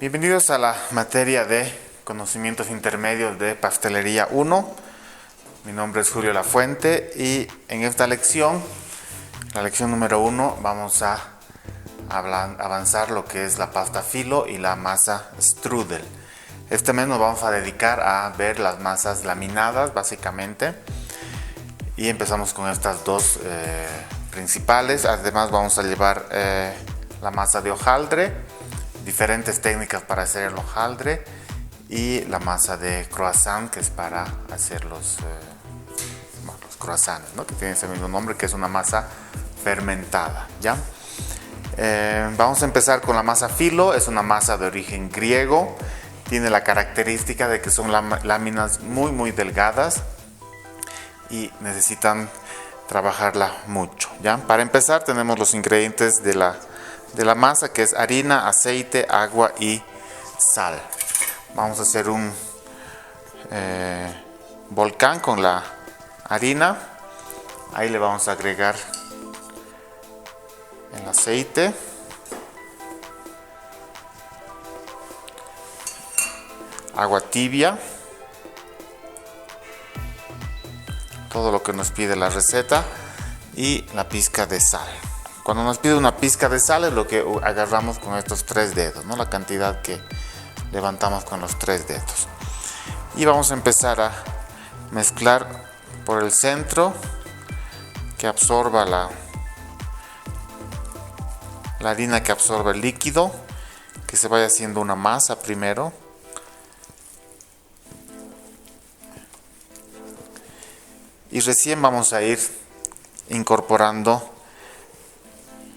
Bienvenidos a la materia de conocimientos intermedios de pastelería 1. Mi nombre es Julio Lafuente y en esta lección, la lección número 1, vamos a avanzar lo que es la pasta filo y la masa strudel. Este mes nos vamos a dedicar a ver las masas laminadas básicamente y empezamos con estas dos principales. Además vamos a llevar la masa de hojaldre, diferentes técnicas para hacer el hojaldre y la masa de croissant, que es para hacer los croissants, ¿no? Que tiene ese mismo nombre, que es una masa fermentada, ¿ya? Vamos a empezar con la masa filo. Es una masa de origen griego, tiene la característica de que son láminas muy delgadas y necesitan trabajarla mucho, ¿ya? Para empezar tenemos los ingredientes de la masa, que es harina, aceite, agua y sal. Vamos a hacer un volcán con la harina. Ahí le vamos a agregar el aceite, agua tibia, todo lo que nos pide la receta, y la pizca de sal. Cuando nos pide una pizca de sal es lo que agarramos con estos 3 dedos, ¿no? La cantidad que levantamos con los 3 dedos. Y vamos a empezar a mezclar por el centro, que absorba la harina, que absorba el líquido, que se vaya haciendo una masa primero. Y recién vamos a ir incorporando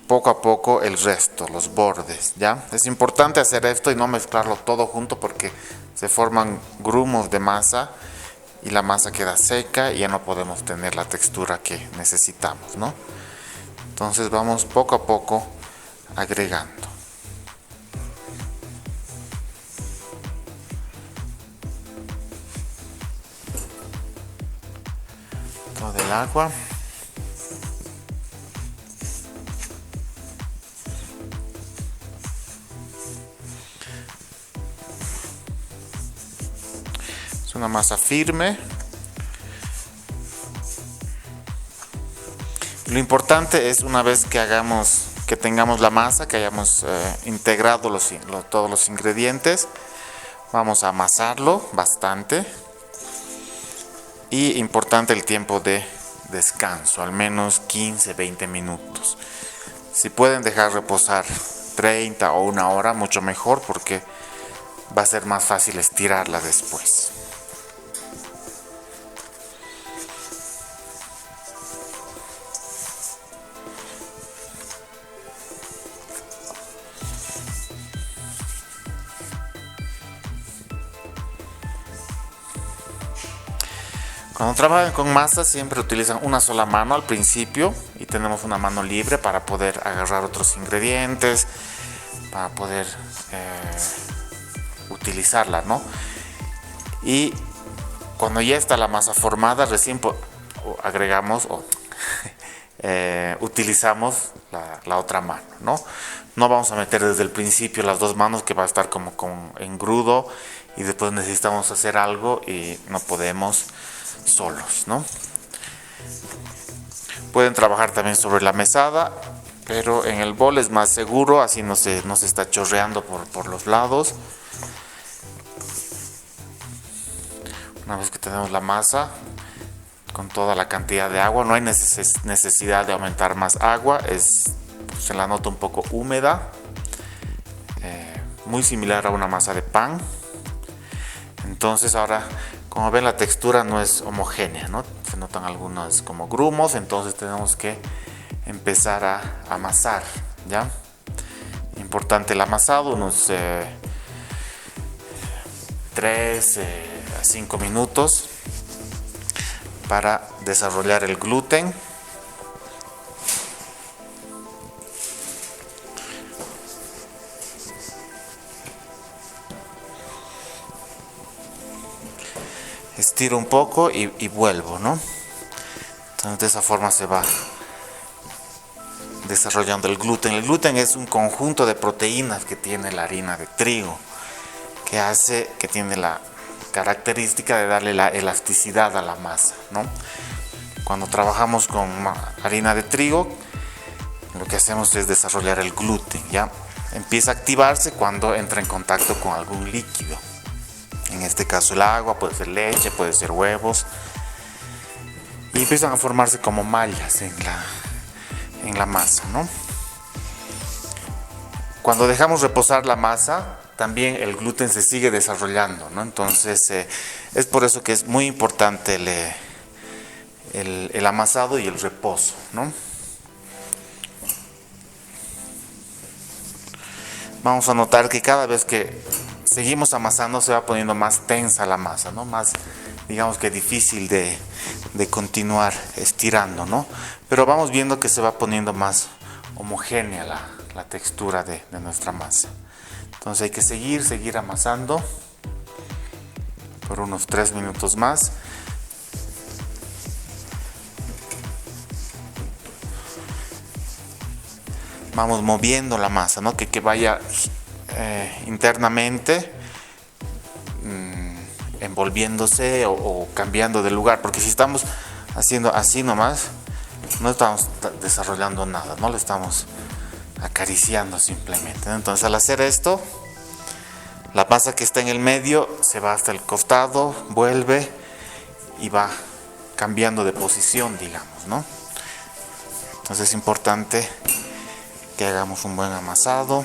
poco a poco el resto, los bordes, ¿ya? Es importante hacer esto y no mezclarlo todo junto, porque se forman grumos de masa y la masa queda seca y ya no podemos tener la textura que necesitamos, ¿no? Entonces vamos poco a poco agregando. Todo el agua. Es una masa firme. Lo importante es, una vez que tengamos la masa, que hayamos integrado todos los ingredientes, vamos a amasarlo bastante. Y importante el tiempo de descanso, al menos 15-20 minutos. Si pueden dejar reposar 30 o 1 hora, mucho mejor, porque va a ser más fácil estirarla después. Cuando trabajan con masa siempre utilizan una sola mano al principio y tenemos una mano libre para poder agarrar otros ingredientes, para poder utilizarla, ¿no? Y cuando ya está la masa formada, recién agregamos o utilizamos la otra mano, ¿no? No vamos a meter desde el principio las 2 manos, que va a estar como engrudo, y después necesitamos hacer algo y no podemos solos, ¿no? Pueden trabajar también sobre la mesada, pero en el bol es más seguro, así no se está chorreando por los lados. Una vez que tenemos la masa con toda la cantidad de agua, no hay necesidad de aumentar más agua, se la nota un poco húmeda, muy similar a una masa de pan. Entonces ahora, como ven, la textura no es homogénea, ¿no? Se notan algunos como grumos, entonces tenemos que empezar a amasar, ¿ya? Importante el amasado, unos 3 a 5 minutos para desarrollar el gluten. Estiro un poco y vuelvo, ¿no? Entonces de esa forma se va desarrollando el gluten. El gluten es un conjunto de proteínas que tiene la harina de trigo. que tiene la característica de darle la elasticidad a la masa, ¿no? Cuando trabajamos con harina de trigo, lo que hacemos es desarrollar el gluten, ¿ya? Empieza a activarse cuando entra en contacto con algún líquido. En este caso el agua, puede ser leche, puede ser huevos. Y empiezan a formarse como mallas en la masa, ¿no? Cuando dejamos reposar la masa, también el gluten se sigue desarrollando, ¿no? Entonces es por eso que es muy importante el amasado y el reposo, ¿no? Vamos a notar que cada vez que seguimos amasando se va poniendo más tensa la masa, ¿no? Más, digamos que difícil de continuar estirando, ¿no? Pero vamos viendo que se va poniendo más homogénea la textura de nuestra masa. Entonces hay que seguir amasando por unos 3 minutos más. Vamos moviendo la masa, ¿no? Que vaya internamente envolviéndose o cambiando de lugar, porque si estamos haciendo así nomás, no estamos desarrollando nada, no le estamos acariciando simplemente, ¿no? Entonces al hacer esto, la masa que está en el medio se va hasta el costado, vuelve y va cambiando de posición, digamos, ¿no? Entonces es importante que hagamos un buen amasado,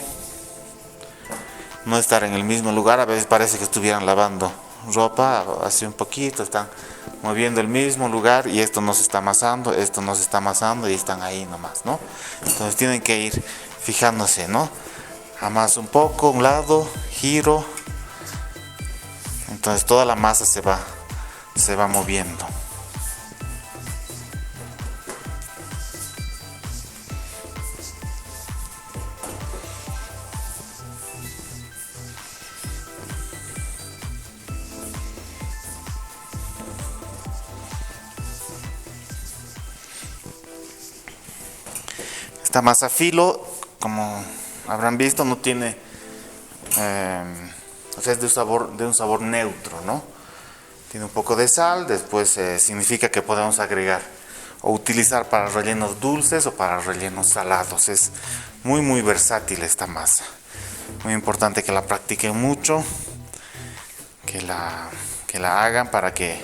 no estar en el mismo lugar. A veces parece que estuvieran lavando ropa, así un poquito, están moviendo el mismo lugar y esto no se está amasando, esto no se está amasando y están ahí nomás, ¿no? Entonces tienen que ir fijándose, ¿no? Amaso un poco, un lado, giro, entonces toda la masa se va moviendo. Esta masa filo, como habrán visto, no tiene, o sea, es de un sabor neutro, ¿no? Tiene un poco de sal, después significa que podemos agregar o utilizar para rellenos dulces o para rellenos salados. Es muy versátil esta masa. Muy importante que la practiquen mucho, que la hagan para que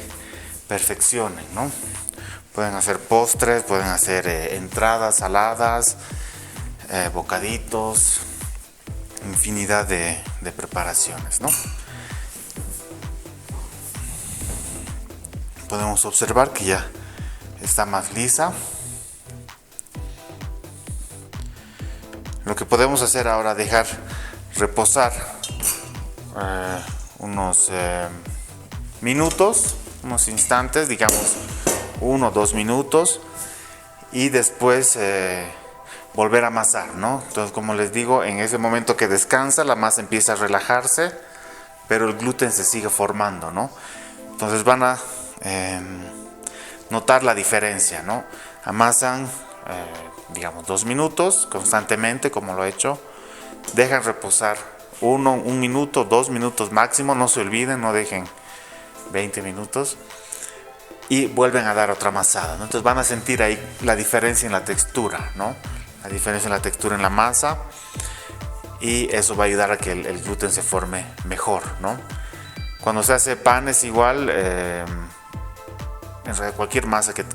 perfeccionen, ¿no? Pueden hacer postres, pueden hacer entradas, saladas, bocaditos, infinidad de preparaciones, ¿no? Podemos observar que ya está más lisa. Lo que podemos hacer ahora es dejar reposar unos minutos, unos instantes, digamos 1 o 2 minutos, y después volver a amasar, ¿no? Entonces, como les digo, en ese momento que descansa, la masa empieza a relajarse, pero el gluten se sigue formando, ¿no? Entonces van a notar la diferencia, ¿no? Amasan, digamos, 2 minutos constantemente, como lo he hecho. Dejan reposar 1 minuto, 2 minutos máximo, no se olviden, no dejen 20 minutos. Y vuelven a dar otra amasada, ¿no? Entonces van a sentir ahí la diferencia en la textura, ¿no? La diferencia en la textura en la masa, y eso va a ayudar a que el gluten se forme mejor, ¿no? Cuando se hace pan es igual, en realidad cualquier masa que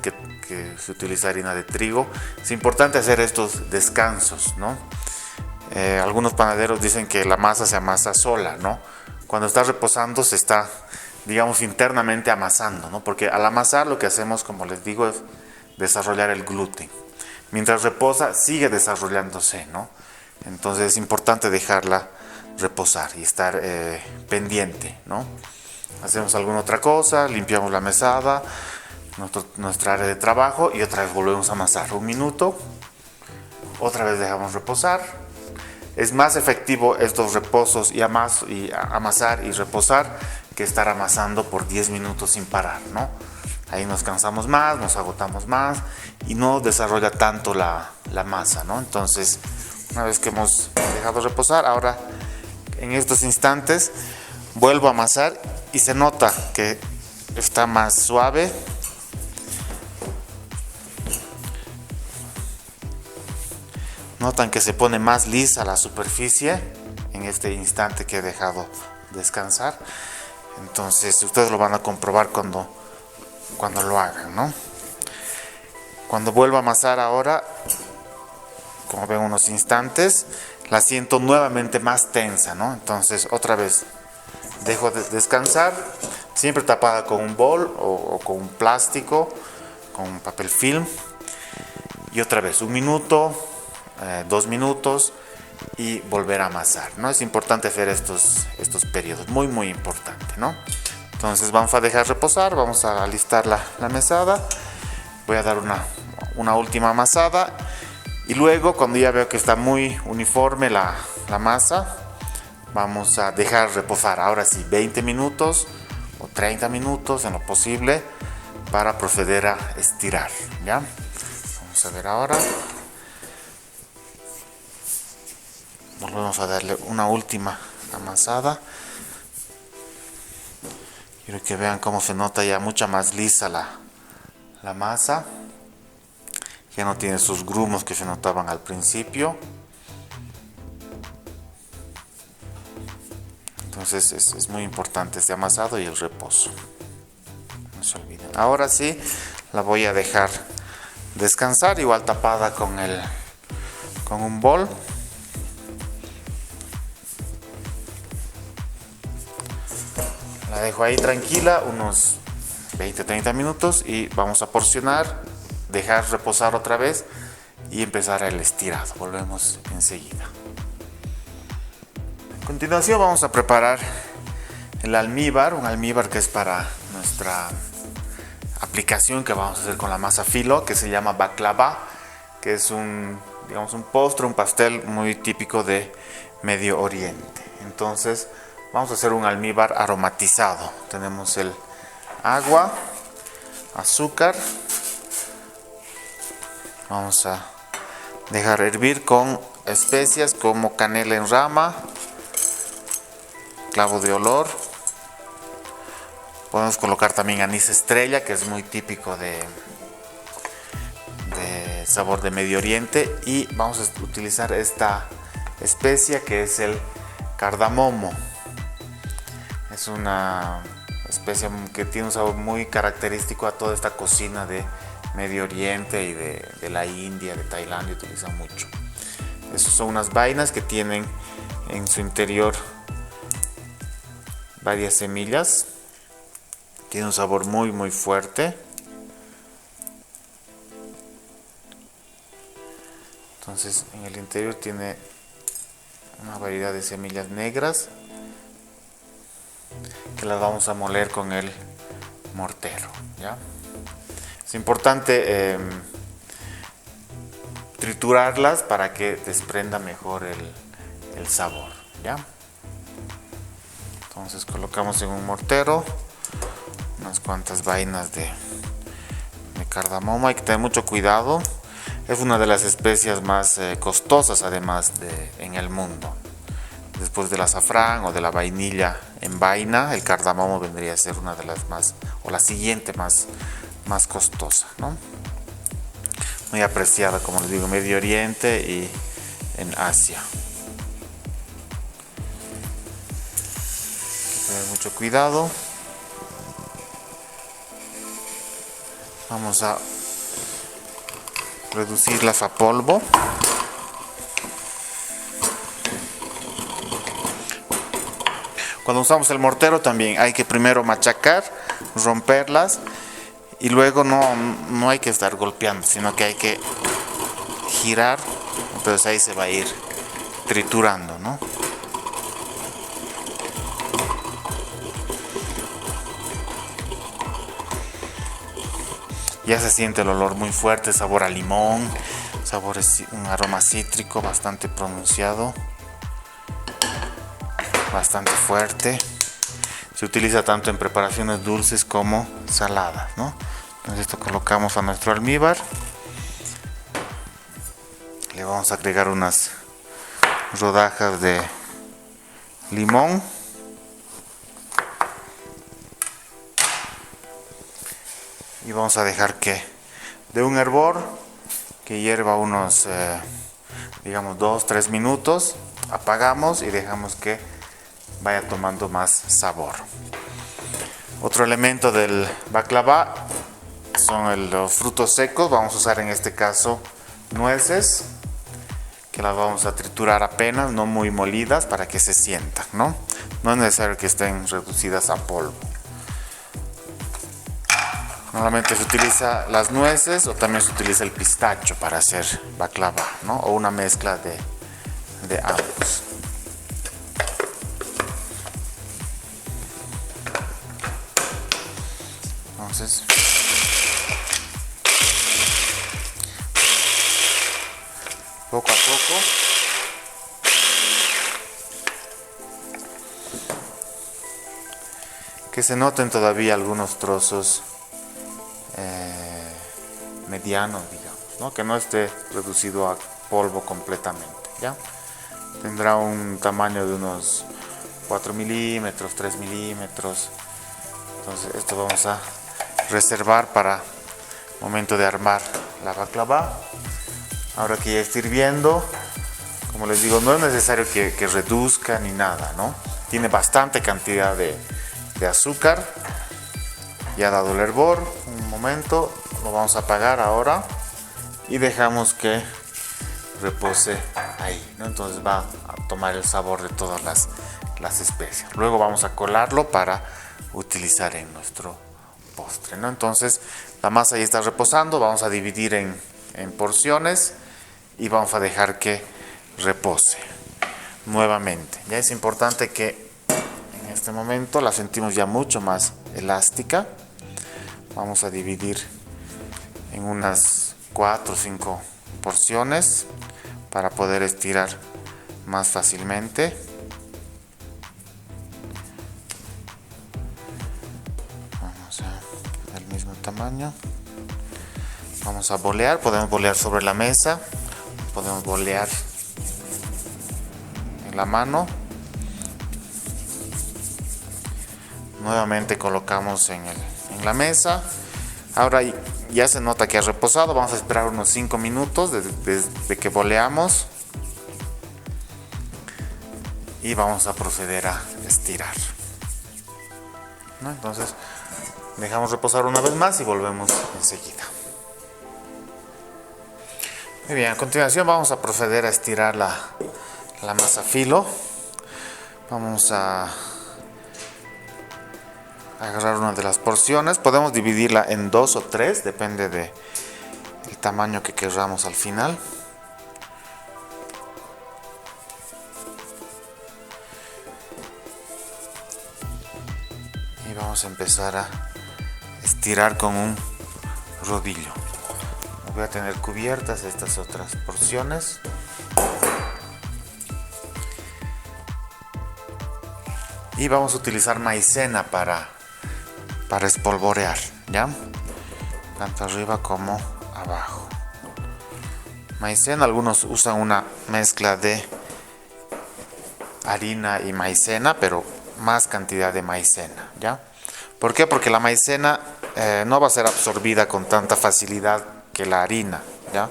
se utiliza harina de trigo, es importante hacer estos descansos, ¿no? Algunos panaderos dicen que la masa se amasa sola, ¿no? Cuando está reposando se está, digamos, internamente amasando, ¿no? Porque al amasar lo que hacemos, como les digo, es desarrollar el gluten. Mientras reposa sigue desarrollándose, ¿no? Entonces es importante dejarla reposar y estar pendiente, ¿no? Hacemos alguna otra cosa, limpiamos la mesada, nuestra área de trabajo, y otra vez volvemos a amasar 1 minuto, otra vez dejamos reposar. Es más efectivo estos reposos y amasar y reposar que estar amasando por 10 minutos sin parar, ¿no? Ahí nos cansamos más, nos agotamos más y no desarrolla tanto la masa, ¿no? Entonces, una vez que hemos dejado reposar, ahora en estos instantes Vuelvo a amasar y se nota que está más suave. Notan que se pone más lisa la superficie en este instante que he dejado descansar. Entonces ustedes lo van a comprobar cuando lo hagan, ¿no? Cuando vuelvo a amasar ahora, como ven, unos instantes, la siento nuevamente más tensa, ¿no? Entonces otra vez dejo de descansar, siempre tapada con un bol o con un plástico, con un papel film, y otra vez 1 minuto, 2 minutos, y volver a amasar, ¿no? Es importante hacer estos periodos, muy importante, ¿no? Entonces vamos a dejar reposar, vamos a alistar la mesada, voy a dar una última amasada, y luego cuando ya veo que está muy uniforme la masa, vamos a dejar reposar, ahora sí, 20 minutos o 30 minutos en lo posible, para proceder a estirar, ¿ya? Vamos a ver ahora. Volvemos a darle una última amasada. Quiero que vean cómo se nota ya mucha más lisa la masa. Ya no tiene esos grumos que se notaban al principio. Entonces es muy importante este amasado y el reposo. No se olviden. Ahora sí, la voy a dejar descansar, igual tapada con un bol. La dejo ahí tranquila unos 20-30 minutos y vamos a porcionar, dejar reposar otra vez y empezar el estirado. Volvemos enseguida. A continuación vamos a preparar el almíbar, un almíbar que es para nuestra aplicación que vamos a hacer con la masa filo, que se llama baklava, que es un postre, un pastel muy típico de Medio Oriente. Entonces vamos a hacer un almíbar aromatizado. Tenemos el agua, azúcar. Vamos a dejar hervir con especias como canela en rama, clavo de olor. Podemos colocar también anís estrella, que es muy típico de sabor de Medio Oriente. Y vamos a utilizar esta especia que es el cardamomo. Es una especia que tiene un sabor muy característico a toda esta cocina de Medio Oriente y de la India, de Tailandia, utilizan mucho. Esas son unas vainas que tienen en su interior varias semillas. Tiene un sabor muy fuerte. Entonces en el interior tiene una variedad de semillas negras que las vamos a moler con el mortero, ¿ya? Es importante triturarlas para que desprenda mejor el sabor, ¿ya? Entonces colocamos en un mortero unas cuantas vainas de cardamomo. Hay que tener mucho cuidado. Es una de las especias más costosas además en el mundo. Después del azafrán o de la vainilla en vaina, el cardamomo vendría a ser una de las más, o la siguiente más costosa, ¿no? Muy apreciada, como les digo, en Medio Oriente y en Asia. Hay que tener mucho cuidado. Vamos a reducirlas a polvo. Cuando usamos el mortero también hay que primero machacar, romperlas, y luego no hay que estar golpeando, sino que hay que girar. Entonces ahí se va a ir triturando, ¿no? Ya se siente el olor muy fuerte, sabor a limón, un aroma cítrico bastante pronunciado, bastante fuerte. Se utiliza tanto en preparaciones dulces como saladas, ¿no? Entonces esto colocamos a nuestro almíbar. Le vamos a agregar unas rodajas de limón. y vamos a dejar que de un hervor que hierva unos digamos 2-3 minutos. Apagamos y dejamos que vaya tomando más sabor. Otro elemento del baklava son los frutos secos. Vamos a usar en este caso nueces, que las vamos a triturar apenas, no muy molidas, para que se sientan, ¿no? No es necesario que estén reducidas a polvo. Normalmente se utiliza las nueces o también se utiliza el pistacho para hacer baklava, ¿no? O una mezcla de ambos. Entonces, poco a poco que se noten todavía algunos trozos medianos, digamos, ¿no? Que no esté reducido a polvo completamente, ¿ya? Tendrá un tamaño de unos 4 milímetros, 3 milímetros. Entonces esto vamos a reservar para el momento de armar la baklava. Ahora que ya está hirviendo, como les digo, no es necesario que reduzca ni nada, ¿no? Tiene bastante cantidad de azúcar. Ya ha dado el hervor, un momento, lo vamos a apagar ahora y dejamos que repose ahí, ¿no? Entonces va a tomar el sabor de todas las especias. Luego vamos a colarlo para utilizar en nuestro postre, ¿no? Entonces la masa ya está reposando, vamos a dividir en porciones y vamos a dejar que repose nuevamente. Ya es importante que en este momento la sentimos ya mucho más elástica. Vamos a dividir en unas 4 o 5 porciones para poder estirar más fácilmente. Vamos a del mismo tamaño. Vamos a bolear, podemos bolear sobre la mesa, podemos bolear en la mano. Nuevamente colocamos en la mesa. Ahora ya se nota que ha reposado. Vamos a esperar unos 5 minutos desde que boleamos y vamos a proceder a estirar, ¿no? Entonces dejamos reposar una vez más y volvemos enseguida. Muy bien, a continuación vamos a proceder a estirar la masa filo. Vamos a agarrar una de las porciones, podemos dividirla en 2 o 3, depende del tamaño que queramos al final. Y vamos a empezar a estirar con un rodillo. Voy a tener cubiertas estas otras porciones. Y vamos a utilizar maicena para espolvorear, ¿ya? Tanto arriba como abajo. Maicena, algunos usan una mezcla de harina y maicena, pero más cantidad de maicena, ¿ya? ¿Por qué? Porque la maicena no va a ser absorbida con tanta facilidad que la harina, ¿ya?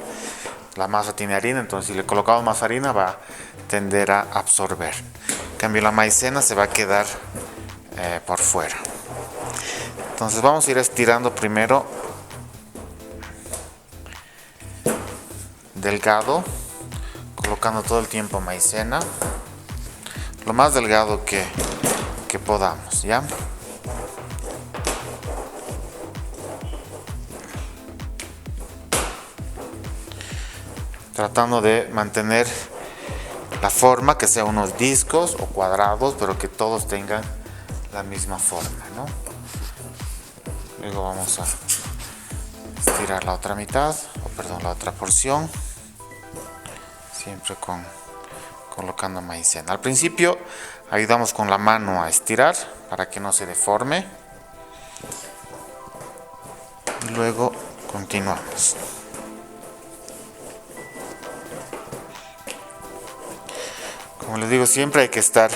La masa tiene harina, entonces si le colocamos más harina va a tender a absorber. En cambio la maicena se va a quedar por fuera. Entonces vamos a ir estirando primero delgado, colocando todo el tiempo maicena, lo más delgado que podamos, ¿ya? Tratando de mantener la forma, que sea unos discos o cuadrados, pero que todos tengan la misma forma, ¿no? Luego vamos a estirar la otra mitad, la otra porción, siempre colocando maicena. Al principio ayudamos con la mano a estirar para que no se deforme y luego continuamos. Como les digo, siempre hay que estar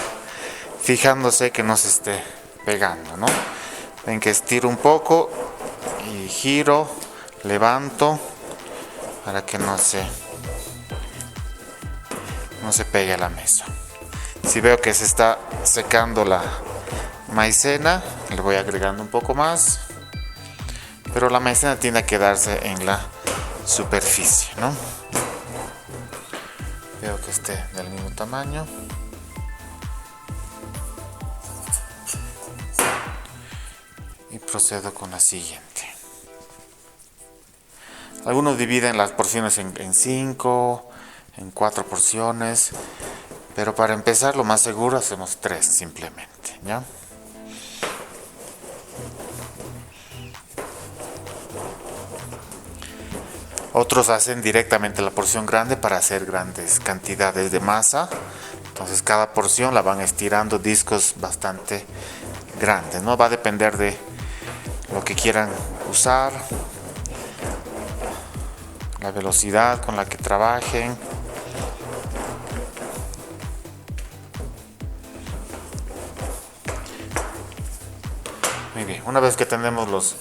fijándose que no se esté pegando, ¿no? Ven que estiro un poco y giro, levanto para que no se pegue a la mesa. Si veo que se está secando la maicena, le voy agregando un poco más, pero la maicena tiende a quedarse en la superficie, ¿no? Veo que esté del mismo tamaño. Y procedo con la siguiente. Algunos dividen las porciones en 5, en 4 porciones, pero para empezar lo más seguro hacemos 3 simplemente, ¿ya? Otros hacen directamente la porción grande para hacer grandes cantidades de masa. Entonces cada porción la van estirando discos bastante grandes, ¿no? Va a depender de lo que quieran usar, la velocidad con la que trabajen. Muy bien, una vez que tenemos los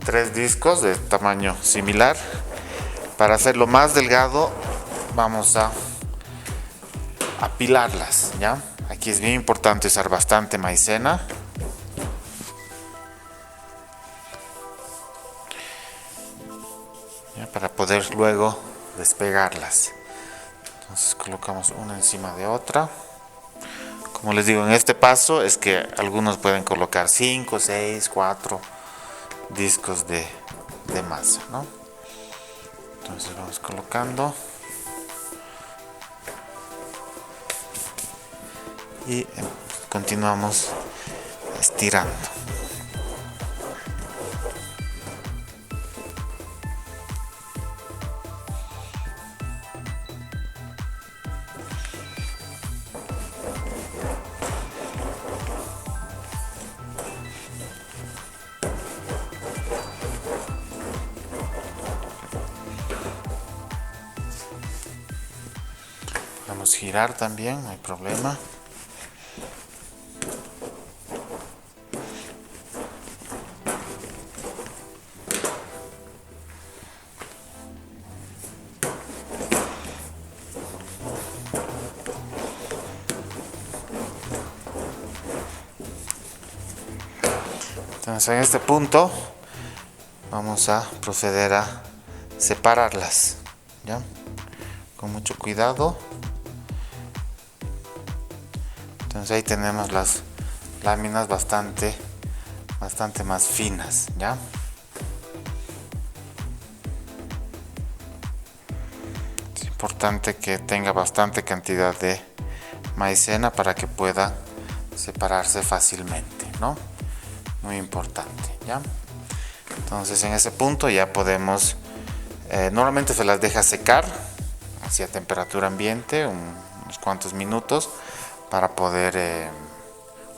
3 discos de tamaño similar, para hacerlo más delgado vamos a apilarlas, ¿ya? Aquí es bien importante usar bastante maicena. ¿Ya? Para poder luego despegarlas. Entonces colocamos una encima de otra. Como les digo, en este paso es que algunos pueden colocar 5, 6, 4 discos de masa, ¿no? Entonces vamos colocando y continuamos estirando. Podemos girar también, no hay problema. Entonces en este punto vamos a proceder a separarlas, ¿ya? Con mucho cuidado. Entonces ahí tenemos las láminas bastante más finas, ¿ya? Es importante que tenga bastante cantidad de maicena para que pueda separarse fácilmente, ¿no? Muy importante, ¿ya? Entonces en ese punto ya podemos, normalmente se las deja secar hacia temperatura ambiente unos cuantos minutos para poder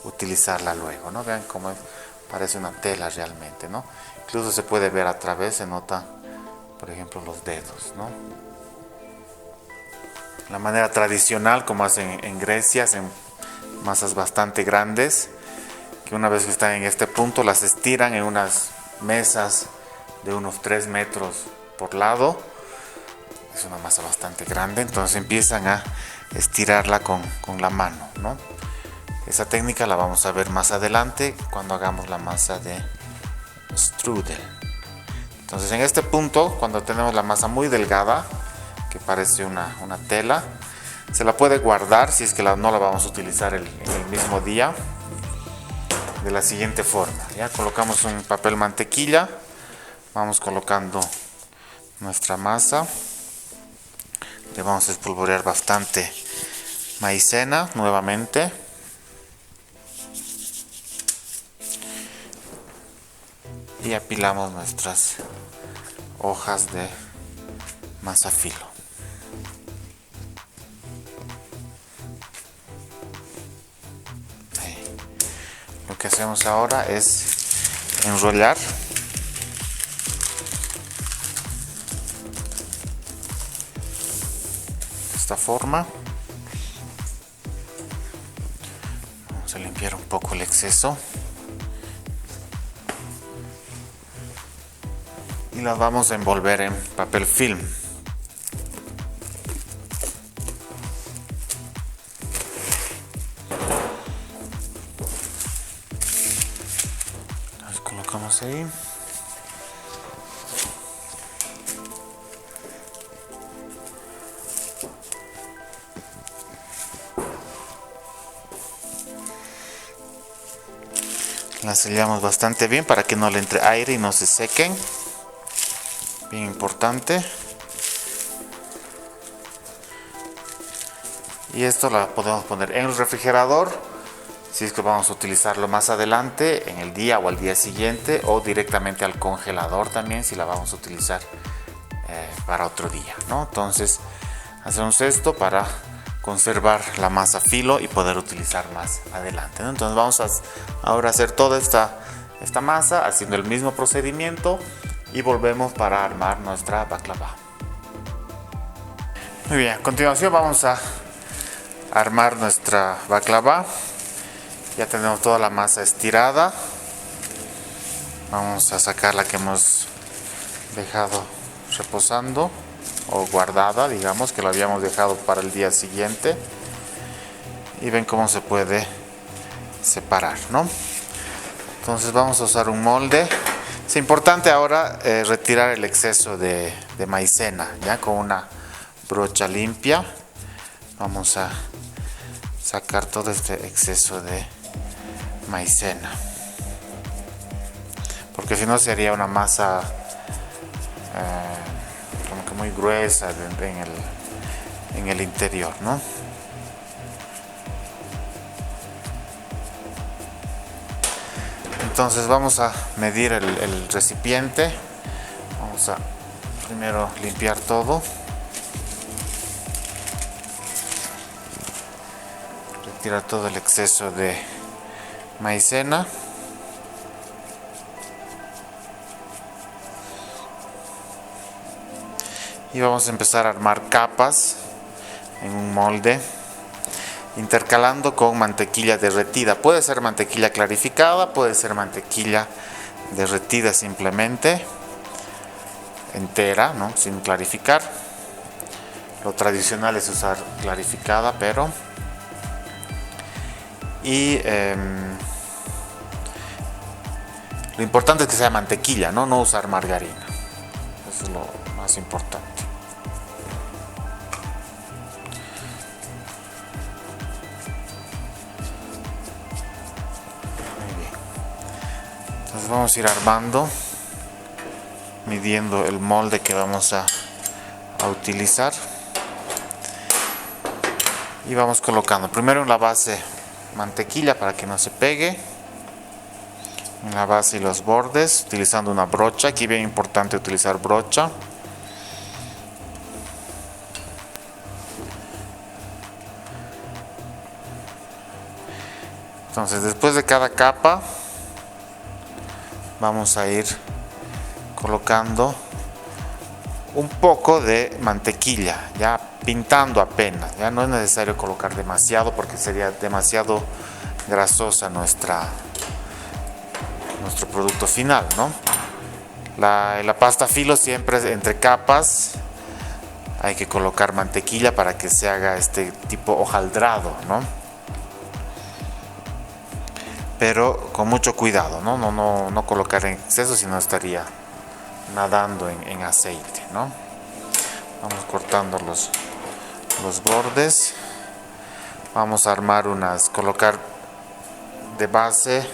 utilizarla luego, ¿no? Vean cómo parece una tela realmente, ¿no? Incluso se puede ver a través, se nota, por ejemplo, los dedos, ¿no? La manera tradicional, como hacen en Grecia, hacen masas bastante grandes, que una vez que están en este punto las estiran en unas mesas de unos 3 metros por lado. Es una masa bastante grande, entonces empiezan a estirarla con la mano, ¿no? Esa técnica la vamos a ver más adelante cuando hagamos la masa de strudel. Entonces en este punto, cuando tenemos la masa muy delgada, que parece una tela, se la puede guardar si es que no la vamos a utilizar en el mismo día, de la siguiente forma. Ya colocamos un papel mantequilla, vamos colocando nuestra masa, le vamos a espolvorear bastante maicena nuevamente. Y apilamos nuestras hojas de masa filo. Ahí. Lo que hacemos ahora es enrollar de esta forma. Vamos a limpiar un poco el exceso. y las vamos a envolver en papel film. Las colocamos ahí. Las sellamos bastante bien para que no le entre aire y no se sequen. Bien importante. Y esto la podemos poner en el refrigerador, si es que vamos a utilizarlo más adelante, en el día o al día siguiente, o directamente al congelador también, si la vamos a utilizar para otro día, ¿no? Entonces, hacemos esto para conservar la masa filo y poder utilizar más adelante, ¿no? Entonces vamos a ahora hacer toda esta masa haciendo el mismo procedimiento y volvemos para armar nuestra baklava. Muy bien, a continuación vamos a armar nuestra baklava. Ya tenemos toda la masa estirada. Vamos a sacar la que hemos dejado reposando o guardada, digamos que lo habíamos dejado para el día siguiente, y ven cómo se puede separar, ¿no? Entonces vamos a usar un molde. Es importante ahora retirar el exceso de maicena, ya con una brocha limpia. Vamos a sacar todo este exceso de maicena, porque si no sería una masa como que muy gruesa en el interior, ¿no? Entonces vamos a medir el recipiente. Vamos a primero limpiar todo, retirar todo el exceso de maicena. Y vamos a empezar a armar capas en un molde, intercalando con mantequilla derretida. Puede ser mantequilla clarificada, puede ser mantequilla derretida simplemente, entera, ¿no? Sin clarificar. Lo tradicional es usar clarificada, pero... Y lo importante es que sea mantequilla, ¿no? No usar margarina. Eso es lo más importante. Entonces vamos a ir armando, midiendo el molde que vamos a utilizar, y vamos colocando primero en la base mantequilla para que no se pegue, en la base y los bordes, utilizando una brocha. Aquí bien importante utilizar brocha. Entonces después de cada capa vamos a ir colocando un poco de mantequilla, ya pintando apenas. Ya no es necesario colocar demasiado porque sería demasiado grasosa nuestro producto final, ¿no? La pasta filo siempre entre capas hay que colocar mantequilla para que se haga este tipo hojaldrado, ¿no? Pero con mucho cuidado, ¿no? No colocar en exceso, sino estaría nadando en aceite, ¿no? Vamos cortando los bordes. Vamos a armar colocar de base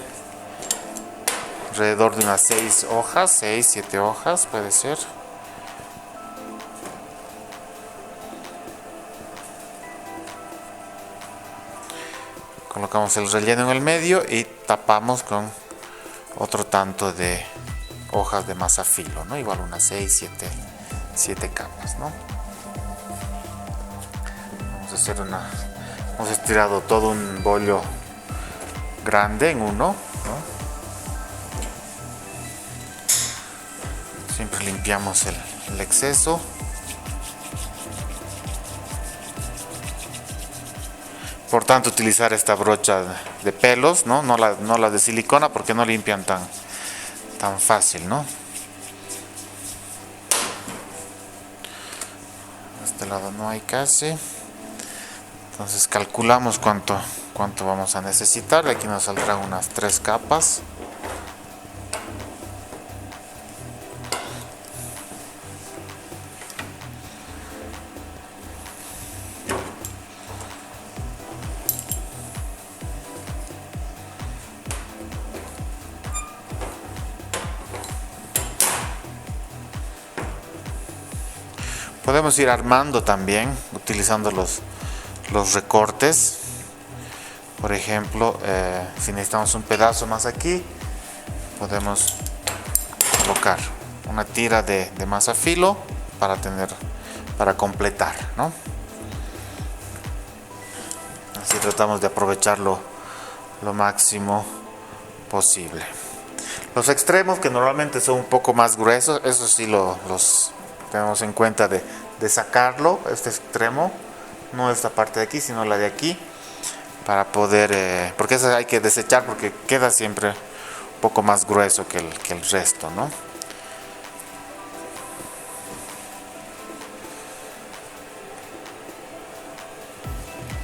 alrededor de unas 6 hojas, 6, 7 hojas puede ser. Colocamos el relleno en el medio y tapamos con otro tanto de hojas de masa filo, ¿no? Igual unas 6, 7 capas, ¿no? Hemos estirado todo un bollo grande en uno, ¿no? Siempre limpiamos el exceso. Importante utilizar esta brocha de pelos, ¿no? No la de silicona, porque no limpian tan fácil, ¿no? este lado no hay casi. Entonces calculamos cuánto vamos a necesitar. Aquí nos saldrán unas 3 capas. Podemos ir armando también utilizando los recortes. Por ejemplo, si necesitamos un pedazo más aquí, podemos colocar una tira de masa filo para completar, ¿no? Así tratamos de aprovecharlo lo máximo posible. Los extremos, que normalmente son un poco más gruesos, eso sí los tenemos en cuenta de sacarlo, este extremo, no esta parte de aquí, sino la de aquí, para poder, porque eso hay que desechar porque queda siempre un poco más grueso que el resto, ¿no?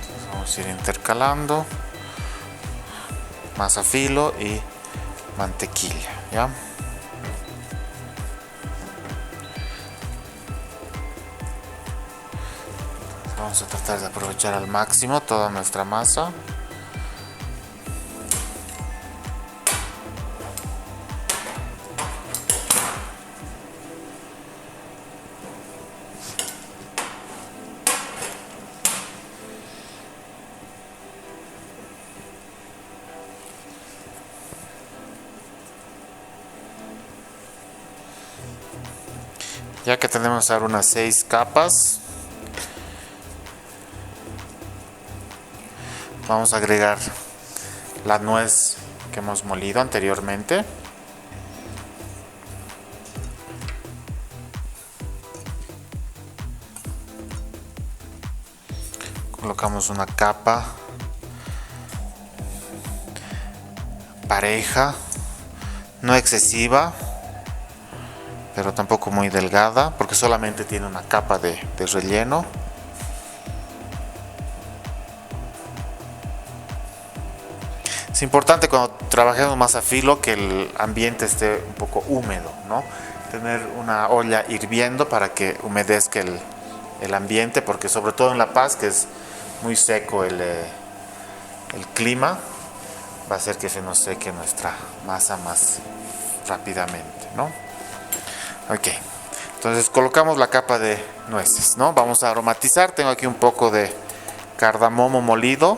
Entonces vamos a ir intercalando masa filo y mantequilla, ¿ya? Vamos a tratar de aprovechar al máximo toda nuestra masa. Ya que tenemos ahora unas 6 capas, vamos a agregar la nuez que hemos molido anteriormente. Colocamos una capa pareja, no excesiva, pero tampoco muy delgada, porque solamente tiene una capa de relleno. Es importante cuando trabajemos masa filo que el ambiente esté un poco húmedo, ¿no? Tener una olla hirviendo para que humedezca el ambiente, porque sobre todo en La Paz, que es muy seco el clima, va a hacer que se nos seque nuestra masa más rápidamente, ¿no? Ok, entonces colocamos la capa de nueces, ¿no? Vamos a aromatizar. Tengo aquí un poco de cardamomo molido.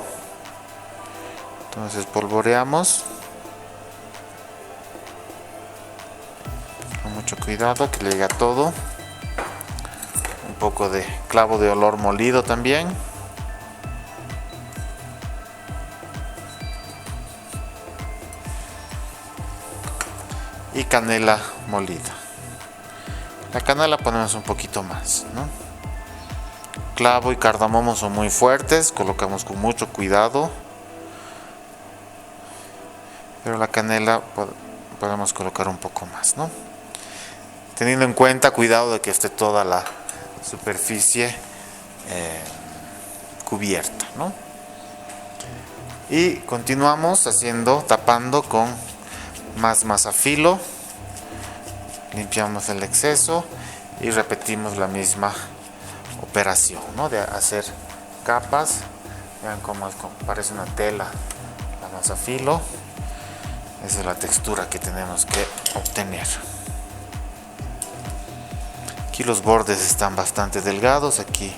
Entonces polvoreamos con mucho cuidado que le llegue a todo. Un poco de clavo de olor molido también. Y canela molida. La canela ponemos un poquito más, ¿no? Clavo y cardamomo son muy fuertes, colocamos con mucho cuidado. Pero la canela podemos colocar un poco más, ¿no? Teniendo en cuenta, cuidado de que esté toda la superficie cubierta, ¿no? Y continuamos tapando con más masa filo. Limpiamos el exceso y repetimos la misma operación, ¿no? De hacer capas. Vean cómo parece una tela la masa filo. Esa es la textura que tenemos que obtener. Aquí los bordes están bastante delgados. Aquí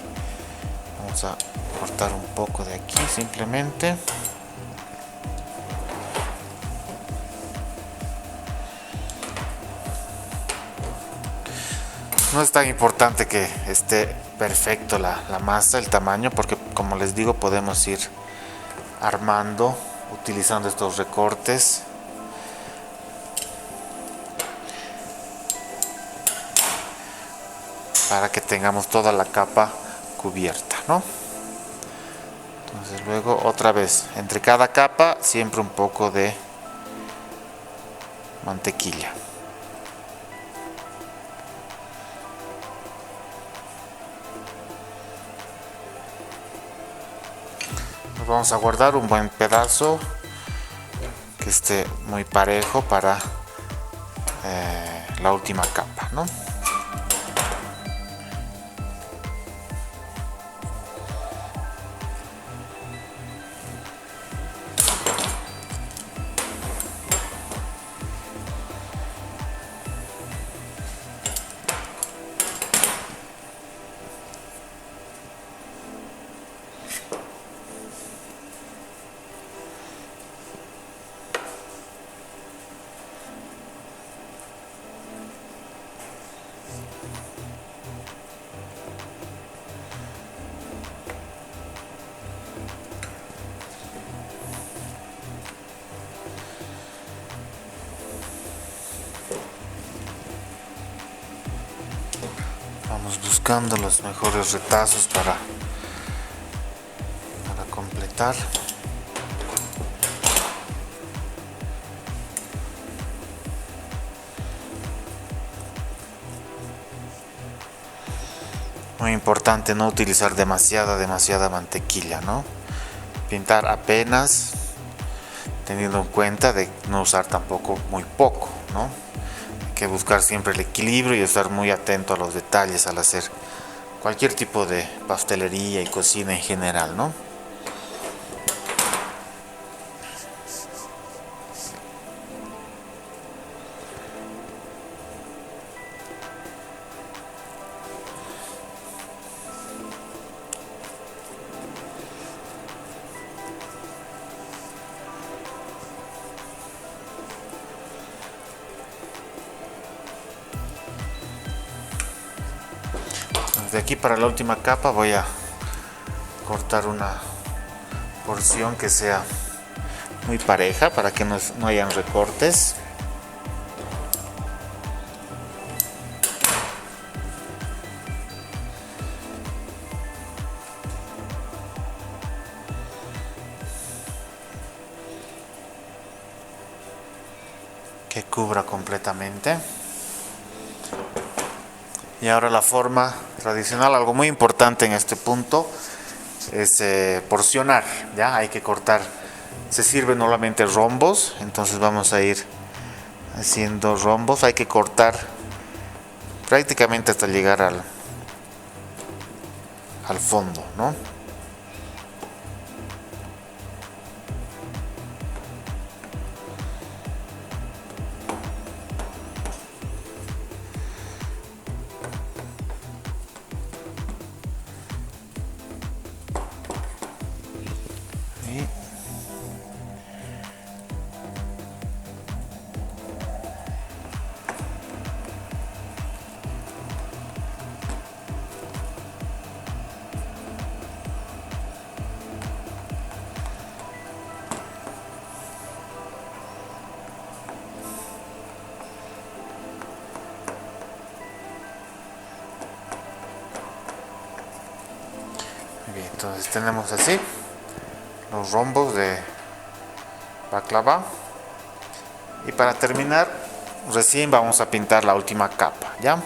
vamos a cortar un poco de aquí simplemente. No es tan importante que esté perfecto la masa, el tamaño, porque como les digo, podemos ir armando utilizando estos recortes. Para que tengamos toda la capa cubierta, ¿no? Entonces luego otra vez, entre cada capa siempre un poco de mantequilla. Nos vamos a guardar un buen pedazo que esté muy parejo para la última capa, ¿no? Vamos buscando los mejores retazos para completar. Muy importante no utilizar demasiada mantequilla, ¿no? Pintar apenas, teniendo en cuenta de no usar tampoco muy poco, ¿no? Hay que buscar siempre el equilibrio y estar muy atento a los detalles al hacer cualquier tipo de pastelería y cocina en general, ¿no? De aquí para la última capa voy a cortar una porción que sea muy pareja para que no hayan recortes. Que cubra completamente. Y ahora la forma tradicional, algo muy importante en este punto es porcionar, ¿ya? Hay que cortar, se sirven normalmente rombos, entonces vamos a ir haciendo rombos, hay que cortar prácticamente hasta llegar al fondo, ¿no? Bien, entonces tenemos así los rombos de baklava y para terminar recién vamos a pintar la última capa, ¿ya?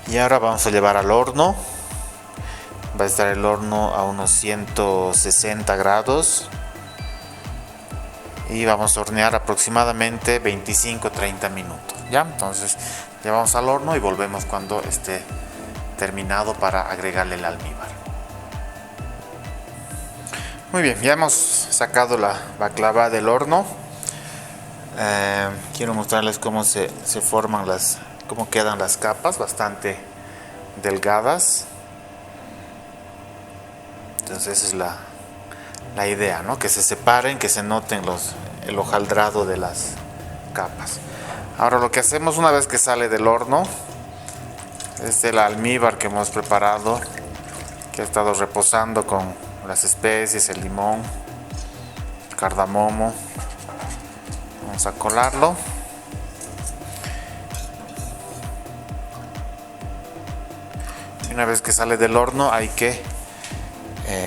Y ahora vamos a llevar al horno. Va a estar el horno a unos 160 grados y vamos a hornear aproximadamente 25-30 minutos, ¿ya? Entonces llevamos al horno y volvemos cuando esté terminado para agregarle el almíbar. Muy bien, ya hemos sacado la baklava del horno. Quiero mostrarles cómo se forman cómo quedan las capas, bastante delgadas. Entonces esa es la idea, ¿no? Que se separen, que se noten el hojaldrado de las capas. Ahora lo que hacemos una vez que sale del horno es el almíbar que hemos preparado, que ha estado reposando con las especies, el limón, el cardamomo. Vamos a colarlo. Y una vez que sale del horno hay que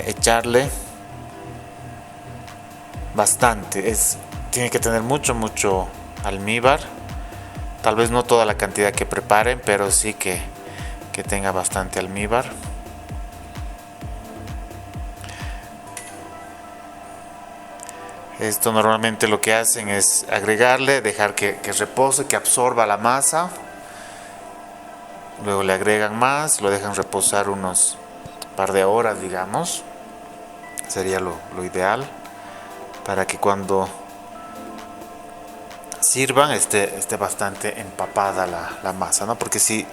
echarle bastante, tiene que tener mucho almíbar Tal vez no toda la cantidad que preparen, pero sí que tenga bastante almíbar. Esto normalmente lo que hacen es agregarle, dejar que repose, que absorba la masa. Luego le agregan más, lo dejan reposar unos par de horas, digamos. Sería lo ideal para que cuando sirvan esté bastante empapada la masa, ¿no? Porque si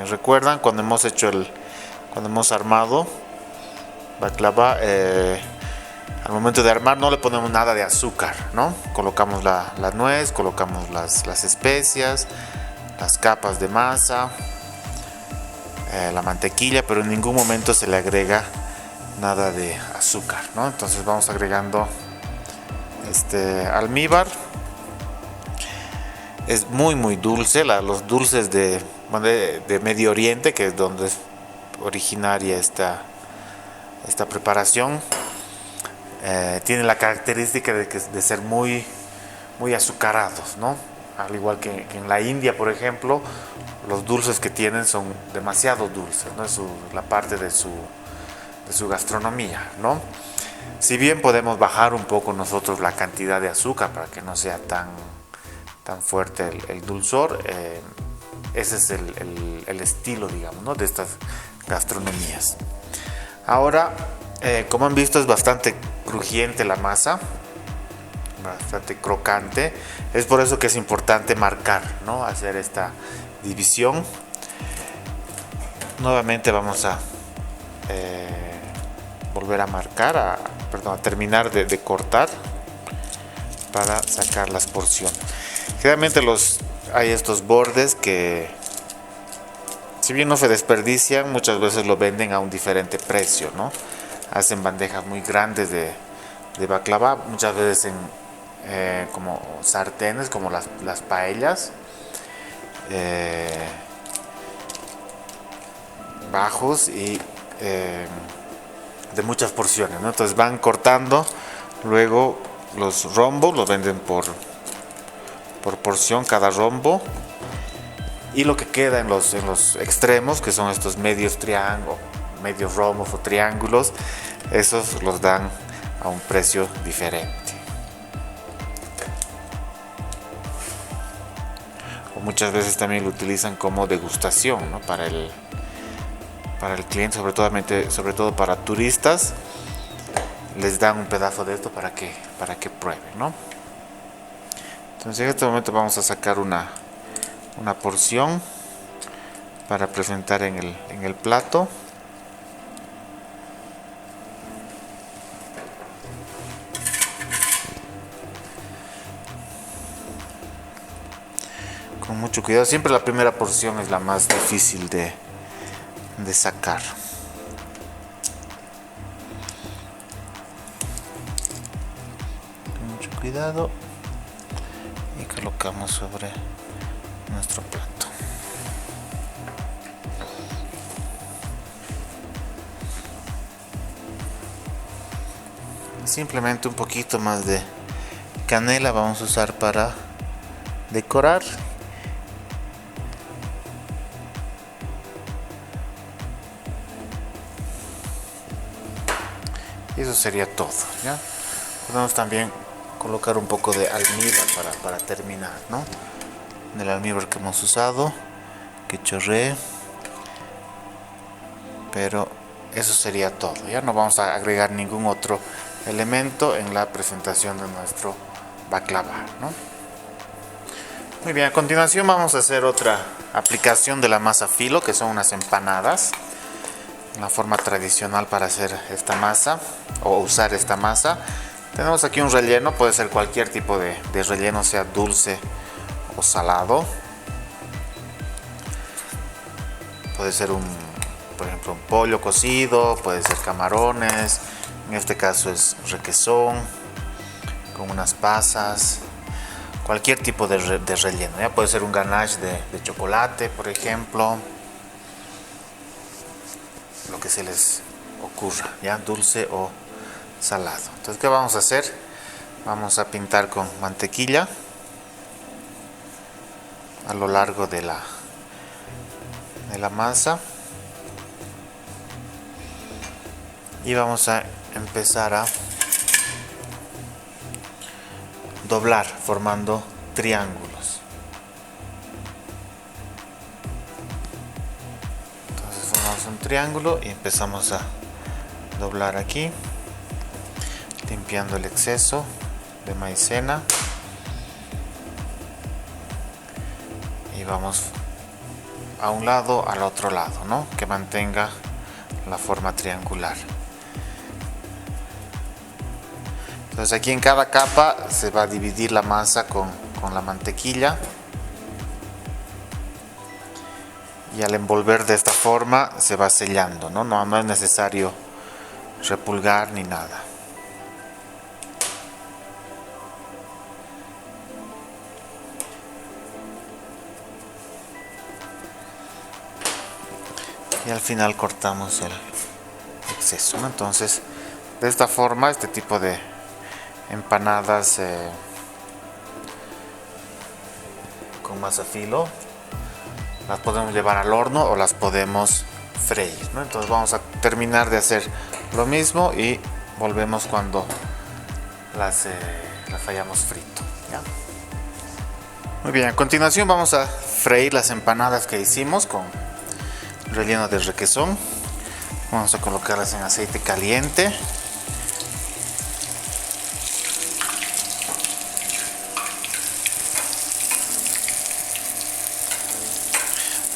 recuerdan, cuando hemos armado baklava, al momento de armar no le ponemos nada de azúcar, ¿no? Colocamos la nuez, colocamos las especias, las capas de masa, la mantequilla, pero en ningún momento se le agrega nada de azúcar, ¿no? Entonces vamos agregando almíbar. Es muy dulce. Los dulces de Medio Oriente, que es donde es originaria esta preparación, tienen la característica de ser muy azucarados, ¿no? Al igual que en la India, por ejemplo, los dulces que tienen son demasiado dulces, ¿no? Es la parte de su gastronomía, ¿no? Si bien podemos bajar un poco nosotros la cantidad de azúcar para que no sea tan fuerte el dulzor, ese es el estilo, digamos, ¿no? De estas gastronomías. Ahora, como han visto, es bastante crujiente la masa, bastante crocante. Es por eso que es importante marcar, ¿no? Hacer esta división. Nuevamente vamos a volver a marcar, a terminar de cortar para sacar las porciones. Generalmente hay estos bordes que, si bien no se desperdician, muchas veces lo venden a un diferente precio, ¿no? Hacen bandejas muy grandes de baklava, muchas veces en como sartenes, como las paellas, bajos y de muchas porciones, ¿no? Entonces van cortando, luego los rombos los venden por porción cada rombo, y lo que queda en los extremos, que son estos medios rombos o triángulos, esos los dan a un precio diferente. O muchas veces también lo utilizan como degustación, ¿no? Para el cliente, sobre todo para turistas, les dan un pedazo de esto para que prueben, ¿no? Entonces en este momento vamos a sacar una porción para presentar en el plato. Con mucho cuidado, siempre la primera porción es la más difícil de sacar. Con mucho cuidado y colocamos sobre nuestro plato. Simplemente un poquito más de canela vamos a usar para decorar. Y eso sería todo, ¿ya? Podemos también colocar un poco de almíbar para terminar, ¿no? Del almíbar que hemos usado, que chorree. Pero eso sería todo, ya no vamos a agregar ningún otro elemento en la presentación de nuestro baklava, ¿no? Muy bien, a continuación vamos a hacer otra aplicación de la masa filo, que son unas empanadas. La forma tradicional para hacer esta masa o usar esta masa. Tenemos aquí un relleno, puede ser cualquier tipo de relleno, sea dulce o salado. Puede ser por ejemplo, un pollo cocido, puede ser camarones, en este caso es requesón, con unas pasas, cualquier tipo de relleno, ¿ya? Puede ser un ganache de chocolate, por ejemplo, lo que se les ocurra, ya, dulce o salado. Entonces, ¿qué vamos a hacer? Vamos a pintar con mantequilla. a lo largo de la masa. Y vamos a empezar a doblar formando triángulos. Entonces formamos un triángulo y empezamos a doblar aquí, limpiando el exceso de maicena, y vamos a un lado al otro lado, ¿no? Que mantenga la forma triangular. Entonces aquí en cada capa se va a dividir la masa con la mantequilla, y al envolver de esta forma se va sellando, ¿no? No es necesario repulgar ni nada. Y al final cortamos el exceso, ¿no? Entonces, de esta forma, este tipo de empanadas con masa filo las podemos llevar al horno o las podemos freír, ¿no? Entonces vamos a terminar de hacer lo mismo y volvemos cuando las hayamos frito, ¿ya? Muy bien, a continuación vamos a freír las empanadas que hicimos con relleno de requesón. Vamos a colocarlas en aceite caliente.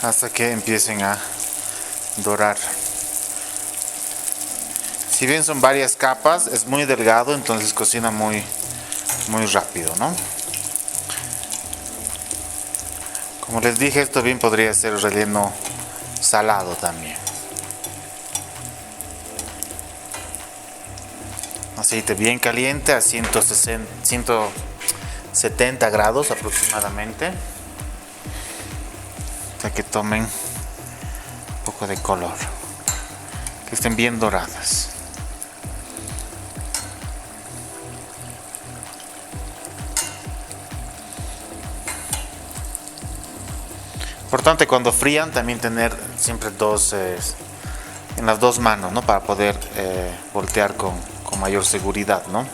Hasta que empiecen a dorar. Si bien son varias capas, es muy delgado, entonces cocina muy rápido, ¿no? Como les dije, esto bien podría ser relleno salado también. Aceite bien caliente a 170 grados aproximadamente, hasta que tomen un poco de color, que estén bien doradas. Importante cuando frían también tener siempre en las dos manos, ¿no? Para poder voltear con mayor seguridad, ¿no?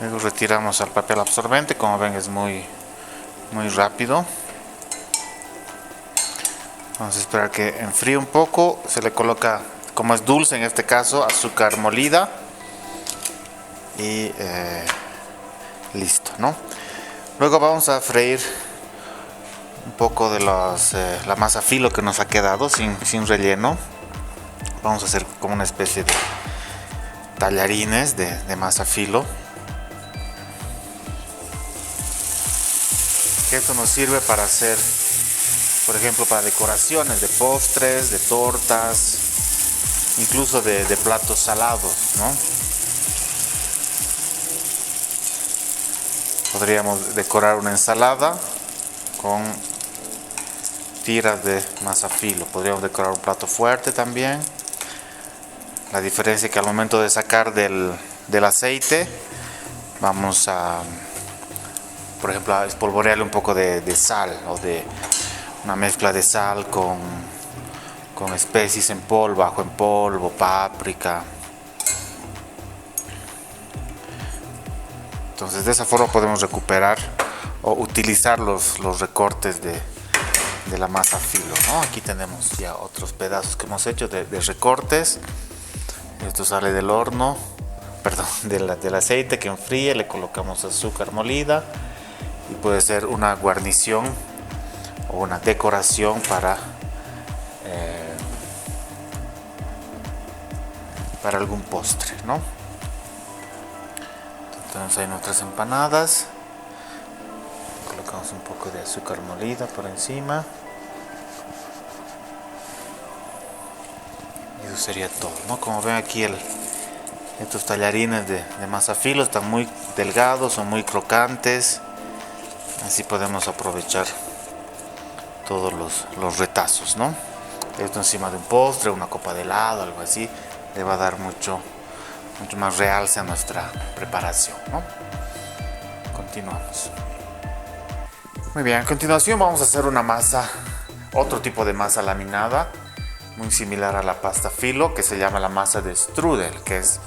Luego retiramos al papel absorbente. Como ven, es muy rápido. Vamos a esperar que enfríe un poco. Se le coloca, como es dulce en este caso, azúcar molida y listo, ¿no? Luego vamos a freír un poco de la masa filo que nos ha quedado sin relleno. Vamos a hacer como una especie de tallarines de masa filo. Esto nos sirve para hacer, por ejemplo, para decoraciones de postres, de tortas, incluso de platos salados, ¿no? Podríamos decorar una ensalada con tiras de masa filo. Podríamos decorar un plato fuerte también. La diferencia es que al momento de sacar del aceite, vamos a, por ejemplo, a espolvorearle un poco de sal, o de una mezcla de sal con especies en polvo, ajo en polvo, páprica. Entonces de esa forma podemos recuperar o utilizar los recortes de la masa filo, ¿no? Aquí tenemos ya otros pedazos que hemos hecho de recortes. Esto sale del horno, perdón, del aceite que enfríe. Le colocamos azúcar molida y puede ser una guarnición o una decoración para algún postre, ¿no? Entonces hay nuestras empanadas. Colocamos un poco de azúcar molida por encima. Y eso sería todo, ¿no? Como ven aquí, estos tallarines de masa filo están muy delgados, son muy crocantes. Así podemos aprovechar todos los retazos, ¿no? Esto encima de un postre, una copa de helado, algo así, le va a dar mucho más realce a nuestra preparación, ¿no? Continuamos. Muy bien, a continuación vamos a hacer una masa, otro tipo de masa laminada, muy similar a la pasta filo, que se llama la masa de strudel, que es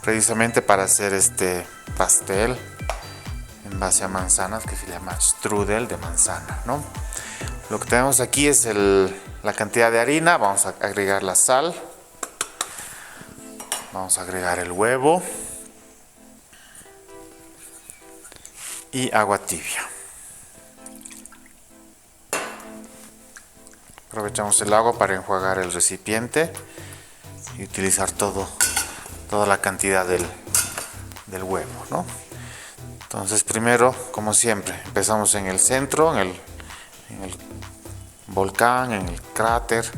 precisamente para hacer este pastel en base a manzanas, que se llama strudel de manzana, ¿no? Lo que tenemos aquí es la cantidad de harina. Vamos a agregar la sal, vamos a agregar el huevo y agua tibia. Aprovechamos el agua para enjuagar el recipiente y utilizar toda la cantidad del huevo, ¿no? Entonces primero, como siempre, empezamos en el centro, en el volcán, en el cráter,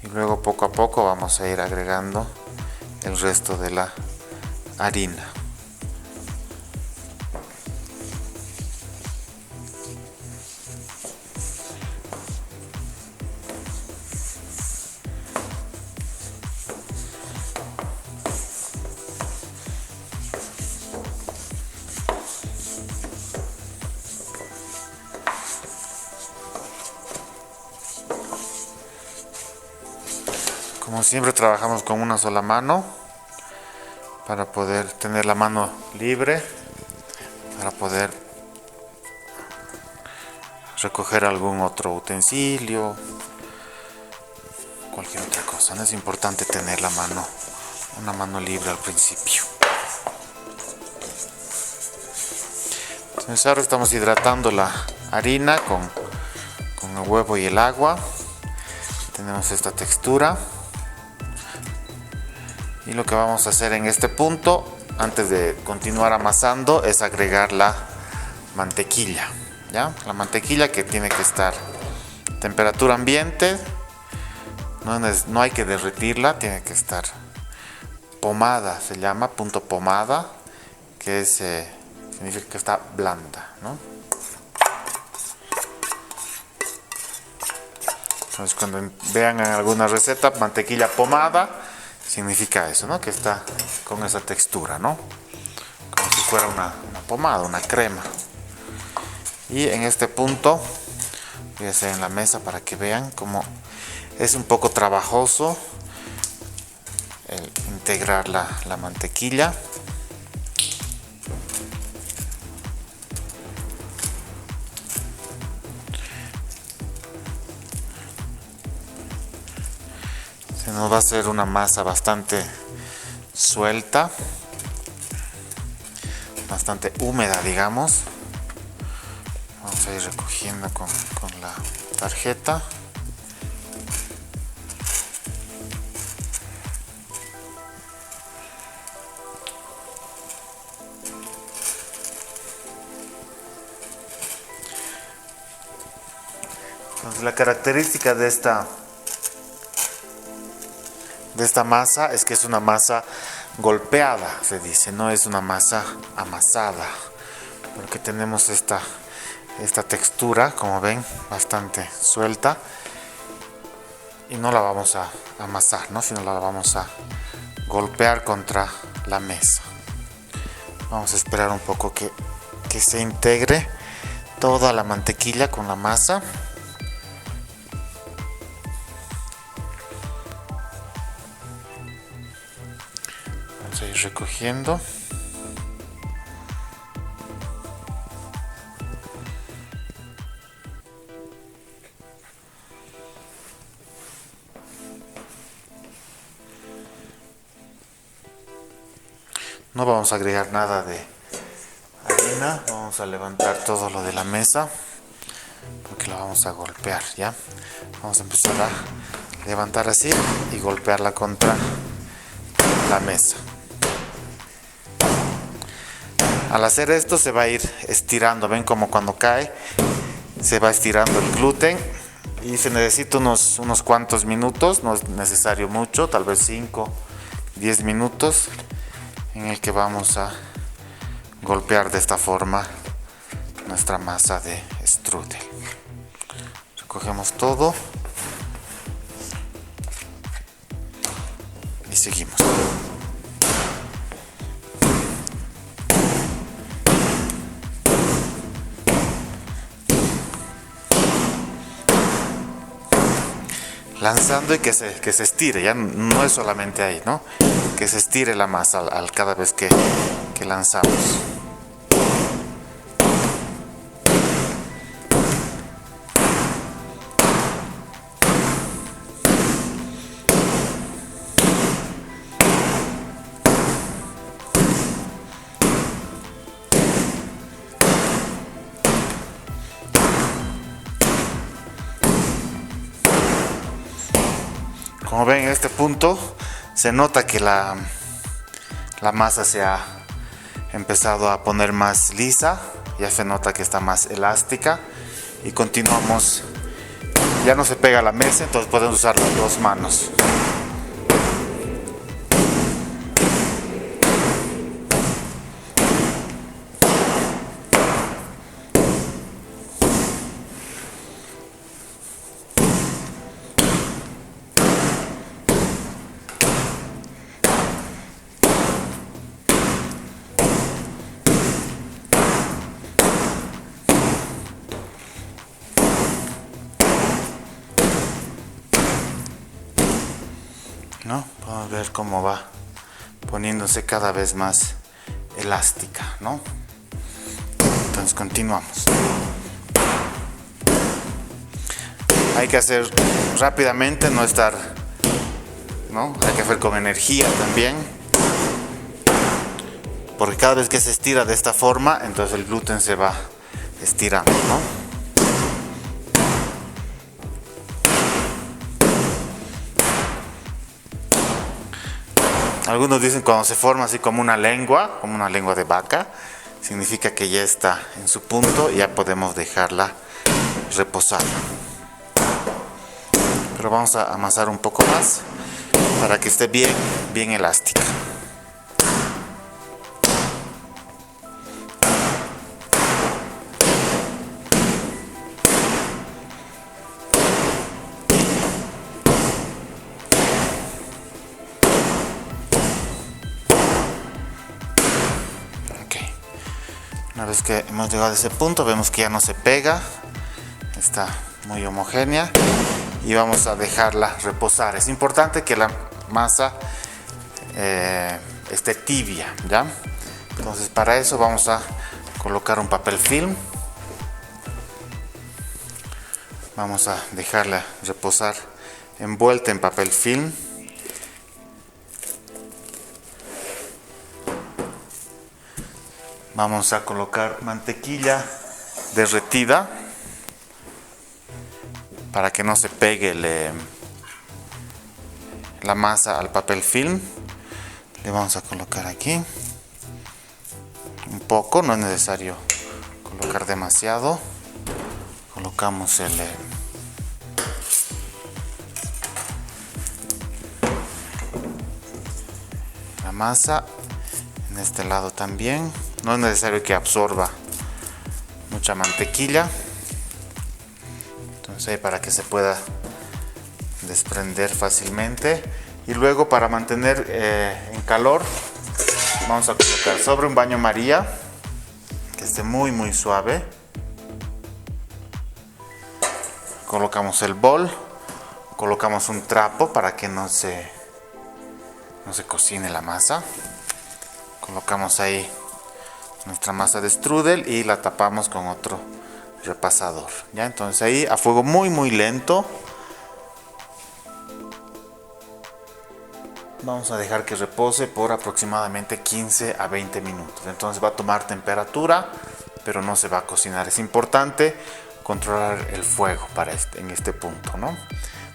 y luego poco a poco vamos a ir agregando el resto de la harina. Como siempre, trabajamos con una sola mano para poder tener la mano libre, para poder recoger algún otro utensilio, cualquier otra cosa. No es importante tener una mano libre al principio. Entonces ahora estamos hidratando la harina con el huevo y el agua. Tenemos esta textura. Y lo que vamos a hacer en este punto, antes de continuar amasando, es agregar la mantequilla, ¿ya? La mantequilla, que tiene que estar a temperatura ambiente, no hay que derretirla, tiene que estar pomada, se llama punto pomada, que significa que está blanda, ¿no? Entonces cuando vean en alguna receta mantequilla pomada, significa eso, ¿no? Que está con esa textura, ¿no? Como si fuera una pomada, una crema. Y en este punto voy a hacer en la mesa para que vean cómo es un poco trabajoso el integrar la mantequilla. Se nos va a hacer una masa bastante suelta, bastante húmeda, digamos. Vamos a ir recogiendo con la tarjeta. Entonces, la característica de esta masa es que es una masa golpeada, se dice, no es una masa amasada, porque tenemos esta textura, como ven, bastante suelta, y no la vamos a amasar, ¿no? Sino la vamos a golpear contra la mesa. Vamos a esperar un poco que se integre toda la mantequilla con la masa. Vamos a ir recogiendo. No vamos a agregar nada de harina, vamos a levantar todo lo de la mesa porque la vamos a golpear, ¿ya? Vamos a empezar a levantar así y golpearla contra la mesa. Al hacer esto se va a ir estirando, ven como cuando cae se va estirando el gluten y se necesita unos cuantos minutos, no es necesario mucho, tal vez 5-10 minutos, en el que vamos a golpear de esta forma nuestra masa de strudel. Recogemos todo lanzando y que se estire, ya no es solamente ahí, ¿no? Que se estire la masa cada vez que lanzamos. Como ven, en este punto se nota que la masa se ha empezado a poner más lisa, ya se nota que está más elástica y continuamos. Ya no se pega a la mesa, entonces podemos usar las dos manos. ¿No? Podemos ver cómo va poniéndose cada vez más elástica, ¿no? Entonces continuamos. Hay que hacer rápidamente, no estar, ¿no? Hay que hacer con energía también, porque cada vez que se estira de esta forma, entonces el gluten se va estirando, ¿no? Algunos dicen cuando se forma así como una lengua de vaca, significa que ya está en su punto y ya podemos dejarla reposar. Pero vamos a amasar un poco más para que esté bien elástica. Una vez que hemos llegado a ese punto, vemos que ya no se pega, está muy homogénea y vamos a dejarla reposar. Es importante que la masa esté tibia, ¿ya? Entonces para eso vamos a colocar un papel film. Vamos a dejarla reposar envuelta en papel film. Vamos a colocar mantequilla derretida para que no se pegue la masa al papel film. Le vamos a colocar aquí un poco, no es necesario colocar demasiado. Colocamos la masa en este lado también. No es necesario que absorba mucha mantequilla, entonces ahí para que se pueda desprender fácilmente. Y luego, para mantener en calor, vamos a colocar sobre un baño María que esté muy suave. Colocamos el bol, colocamos un trapo para que no se cocine la masa. Colocamos ahí nuestra masa de strudel y la tapamos con otro repasador, ¿ya? Entonces ahí a fuego muy lento vamos a dejar que repose por aproximadamente 15 a 20 minutos. Entonces va a tomar temperatura, pero no se va a cocinar. Es importante controlar el fuego en este punto, ¿no?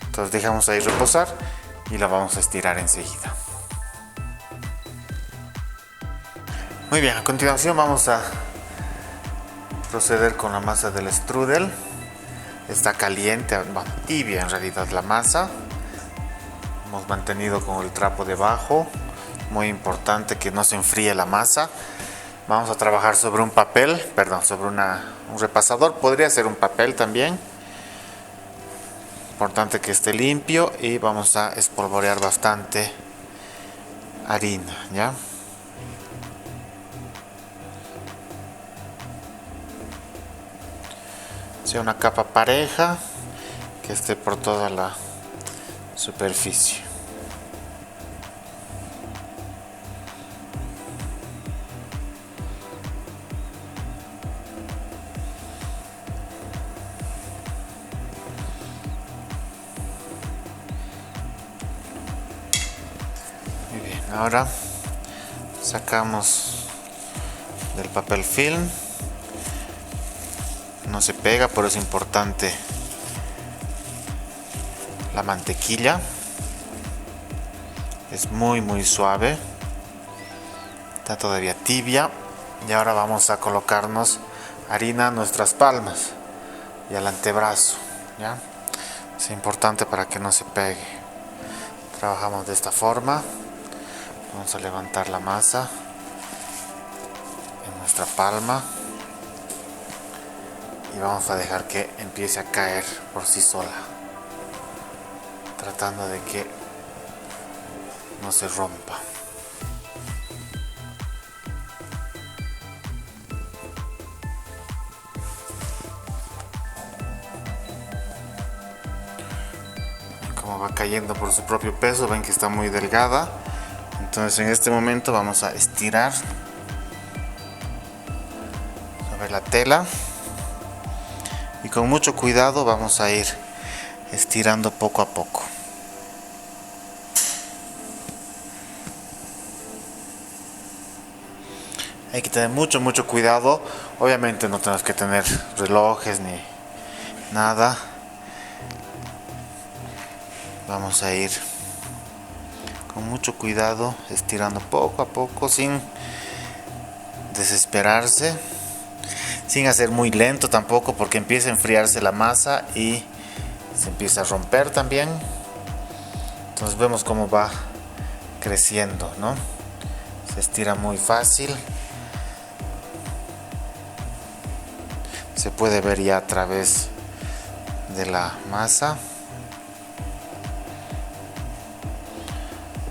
Entonces dejamos ahí reposar y la vamos a estirar enseguida. Muy bien, a continuación vamos a proceder con la masa del strudel. Está caliente, tibia en realidad la masa. Hemos mantenido con el trapo debajo. Muy importante que no se enfríe la masa. Vamos a trabajar sobre un papel, sobre un repasador. Podría ser un papel también. Importante que esté limpio y vamos a espolvorear bastante harina, ¿ya? Sea una capa pareja, que esté por toda la superficie. Muy bien, ahora sacamos del papel film. No se pega, pero es importante la mantequilla. Es muy suave, está todavía tibia. Y ahora vamos a colocarnos harina a nuestras palmas y al antebrazo, ¿ya? Es importante para que no se pegue. Trabajamos de esta forma. Vamos a levantar la masa en nuestra palma y vamos a dejar que empiece a caer por sí sola, tratando de que no se rompa. Como va cayendo por su propio peso, ven que está muy delgada. Entonces en este momento vamos a estirar sobre la tela y con mucho cuidado vamos a ir estirando poco a poco. Hay que tener mucho cuidado. Obviamente no tenemos que tener relojes ni nada. Vamos a ir con mucho cuidado estirando poco a poco sin desesperarse, sin hacer muy lento tampoco, porque empieza a enfriarse la masa y se empieza a romper también. Entonces vemos cómo va creciendo, ¿no? Se estira muy fácil. Se puede ver ya a través de la masa.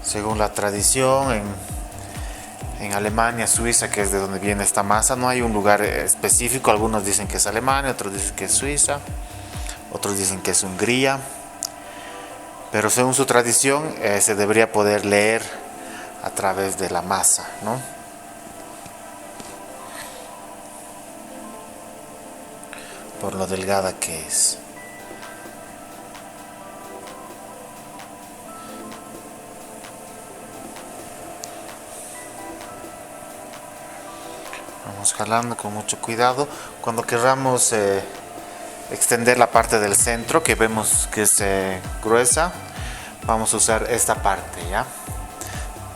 Según la tradición, en Alemania, Suiza, que es de donde viene esta masa, no hay un lugar específico. Algunos dicen que es Alemania, otros dicen que es Suiza, otros dicen que es Hungría. Pero según su tradición, se debería poder leer a través de la masa, ¿no? Por lo delgada que es. Vamos jalando con mucho cuidado. Cuando querramos extender la parte del centro, que vemos que es gruesa, vamos a usar esta parte, ¿ya?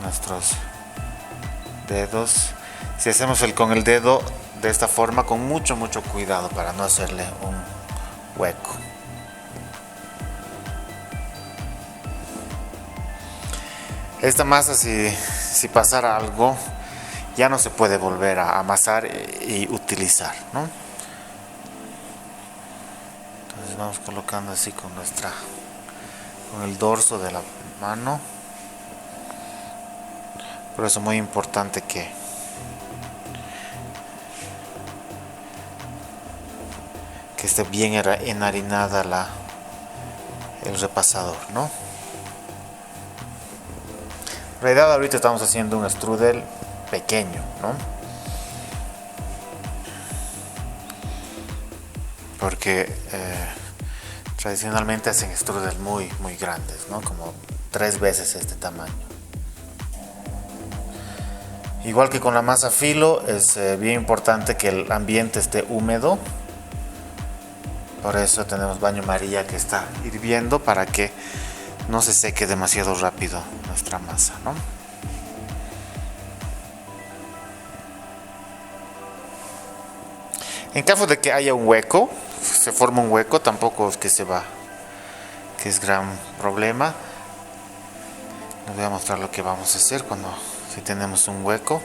Nuestros dedos. Si hacemos con el dedo de esta forma, con mucho cuidado para no hacerle un hueco. Esta masa, si pasara algo, ya no se puede volver a amasar y utilizar, ¿no? Entonces vamos colocando así con el dorso de la mano. Por eso es muy importante que esté bien enharinada el repasador, ¿no? En realidad ahorita estamos haciendo un strudel pequeño, ¿no? Porque tradicionalmente hacen strudel muy grandes, ¿no? Como 3 veces este tamaño. Igual que con la masa filo, es bien importante que el ambiente esté húmedo. Por eso tenemos baño María que está hirviendo para que no se seque demasiado rápido nuestra masa, ¿no? En caso de que haya un hueco, se forma un hueco, tampoco es que que es gran problema. Les voy a mostrar lo que vamos a hacer si tenemos un hueco.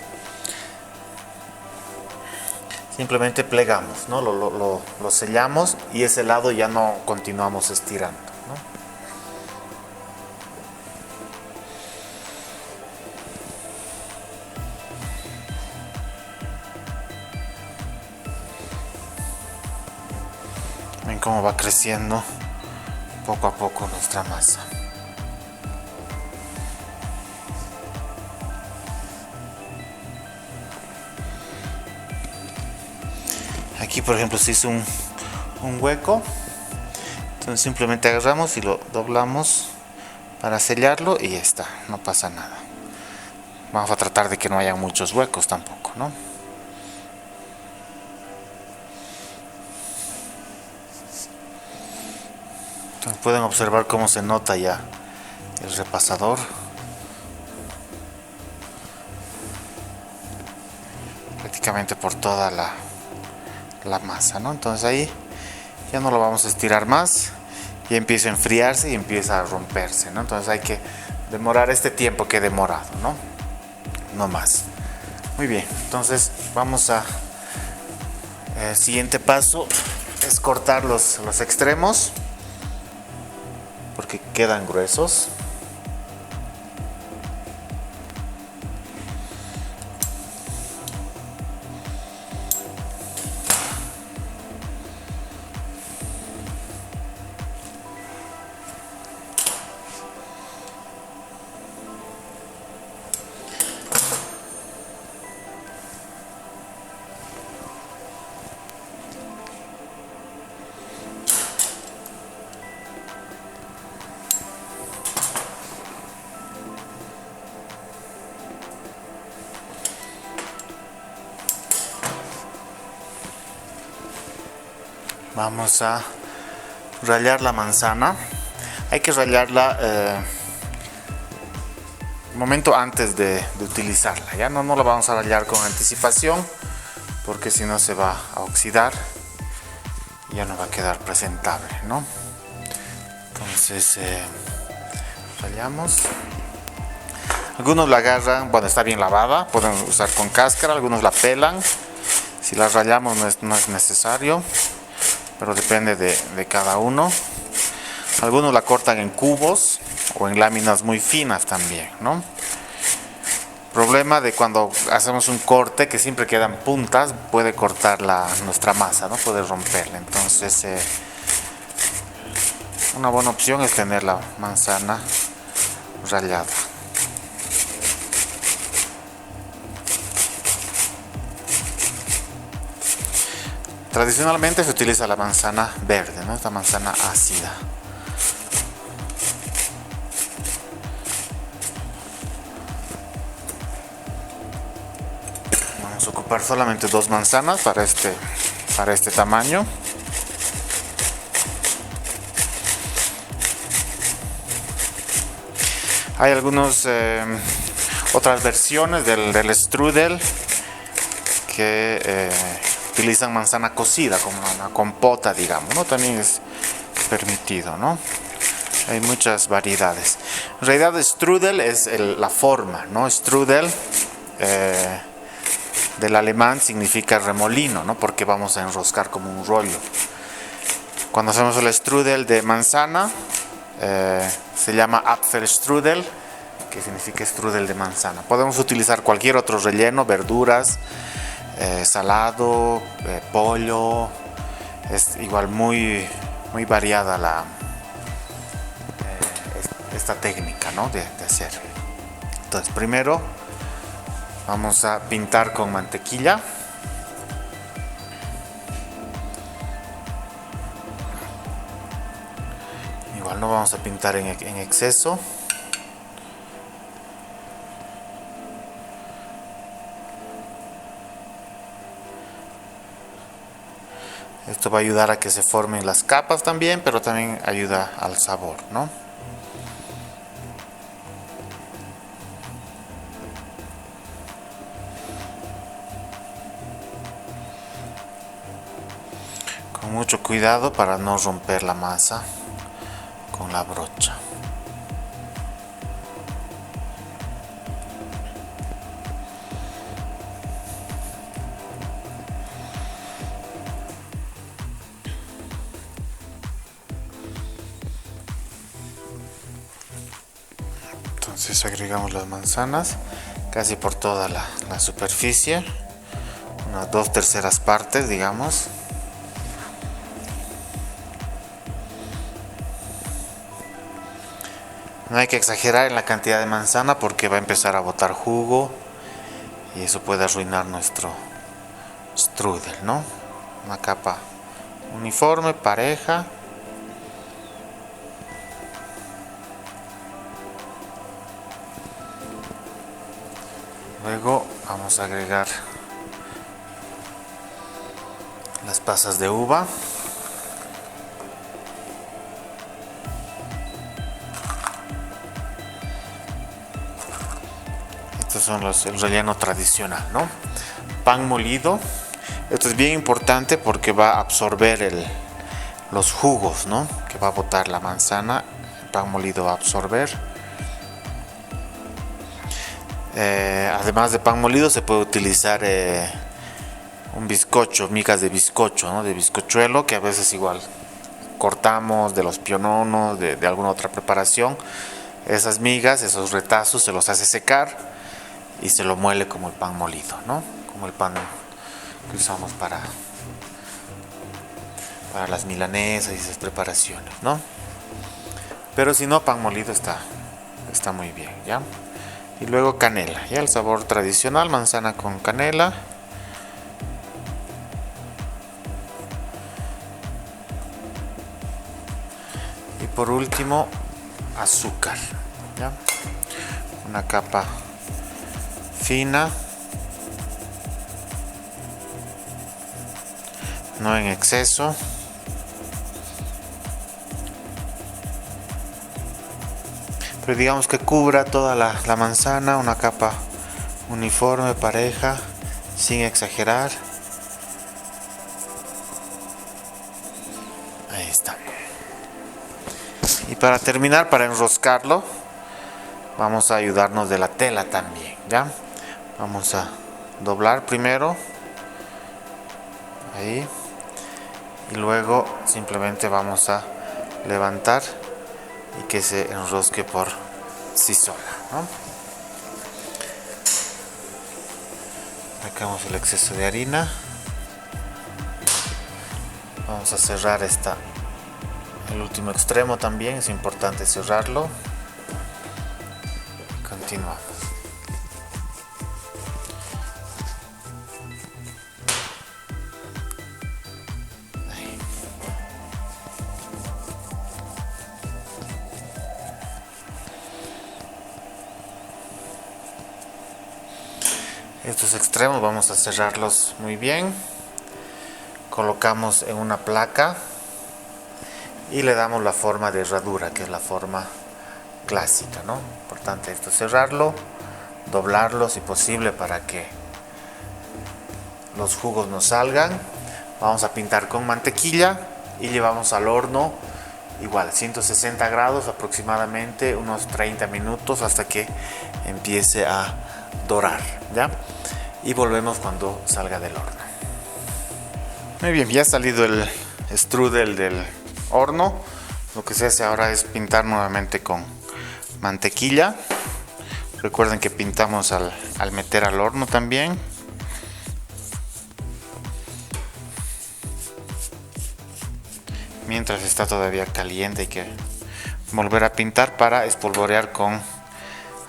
Simplemente plegamos, ¿no? Lo sellamos y ese lado ya no continuamos estirando, ¿no? Ven cómo va creciendo poco a poco nuestra masa. Aquí por ejemplo se hizo un hueco, entonces simplemente agarramos y lo doblamos para sellarlo y ya está, no pasa nada. Vamos a tratar de que no haya muchos huecos tampoco, ¿no? Entonces pueden observar cómo se nota ya el repasador. Prácticamente por toda la masa, ¿no? Entonces ahí ya no lo vamos a estirar más, ya empieza a enfriarse y empieza a romperse, ¿no? Entonces hay que demorar este tiempo que he demorado, ¿no? No más. Muy bien, entonces vamos a el siguiente paso es cortar los extremos porque quedan gruesos. Vamos a rallar la manzana. Hay que rallarla un momento antes de utilizarla. Ya no la vamos a rallar con anticipación porque si no se va a oxidar y ya no va a quedar presentable, ¿no? Entonces rallamos. Algunos la agarran, bueno, está bien lavada, pueden usar con cáscara, algunos la pelan. Si la rallamos no es necesario, pero depende de cada uno. Algunos la cortan en cubos o en láminas muy finas también, ¿no? Problema de cuando hacemos un corte que siempre quedan puntas, puede cortar nuestra masa, ¿no? Puede romperla. Entonces una buena opción es tener la manzana rallada. Tradicionalmente se utiliza la manzana verde, ¿no? Esta manzana ácida. Vamos a ocupar solamente 2 manzanas para este tamaño. Hay otras versiones del strudel que utilizan manzana cocida como una compota, digamos, ¿no? También es permitido, ¿no? Hay muchas variedades. En realidad strudel es la forma, ¿no? Strudel del alemán significa remolino, ¿no? Porque vamos a enroscar como un rollo. Cuando hacemos el strudel de manzana se llama Apfelstrudel, que significa strudel de manzana. Podemos utilizar cualquier otro relleno, verduras, salado, pollo. Es igual muy variada esta técnica, ¿no? de hacer. Entonces primero vamos a pintar con mantequilla. Igual no vamos a pintar en exceso. Esto va a ayudar a que se formen las capas también, pero también ayuda al sabor, ¿no? Con mucho cuidado para no romper la masa con la brocha. Entonces agregamos las manzanas casi por toda la superficie, unas 2/3 partes, digamos. No hay que exagerar en la cantidad de manzana porque va a empezar a botar jugo y eso puede arruinar nuestro strudel, ¿no? una capa uniforme, pareja. Luego vamos a agregar las pasas de uva. Estos son el relleno tradicional, ¿no? Pan molido. Esto es bien importante porque va a absorber los jugos, ¿no? Que va a botar la manzana. El pan molido va a absorber. Además de pan molido se puede utilizar un bizcocho, migas de bizcocho, ¿no? De bizcochuelo, que a veces igual cortamos de los piononos, de alguna otra preparación. Esas migas, esos retazos se los hace secar y se lo muele como el pan molido, ¿no? Como el pan que usamos para las milanesas y esas preparaciones, ¿no? Pero si no, pan molido está muy bien, ¿ya? Y luego canela, ya el sabor tradicional, manzana con canela. Y por último, azúcar, ¿ya? Una capa fina, no en exceso. Pero digamos que cubra toda la manzana, una capa uniforme, pareja, sin exagerar. Ahí está. Y para terminar, para enroscarlo, vamos a ayudarnos de la tela también, ¿ya? Vamos a doblar primero, ahí, y luego simplemente vamos a levantar y que se enrosque por sí sola, ¿no? Sacamos el exceso de harina. Vamos a cerrar el último extremo también, es importante cerrarlo. Continuamos. Ahí. Estos extremos vamos a cerrarlos muy bien. Colocamos en una placa y le damos la forma de herradura, que es la forma clásica, ¿no? Importante esto, cerrarlo, doblarlo si posible para que los jugos no salgan. Vamos a pintar con mantequilla y llevamos al horno igual 160 grados aproximadamente unos 30 minutos hasta que empiece a dorar, ¿ya? Y volvemos cuando salga del horno. Muy bien, ya ha salido el strudel del horno. Lo que se hace ahora es pintar nuevamente con mantequilla. Recuerden que pintamos al meter al horno también. Mientras está todavía caliente hay que volver a pintar para espolvorear con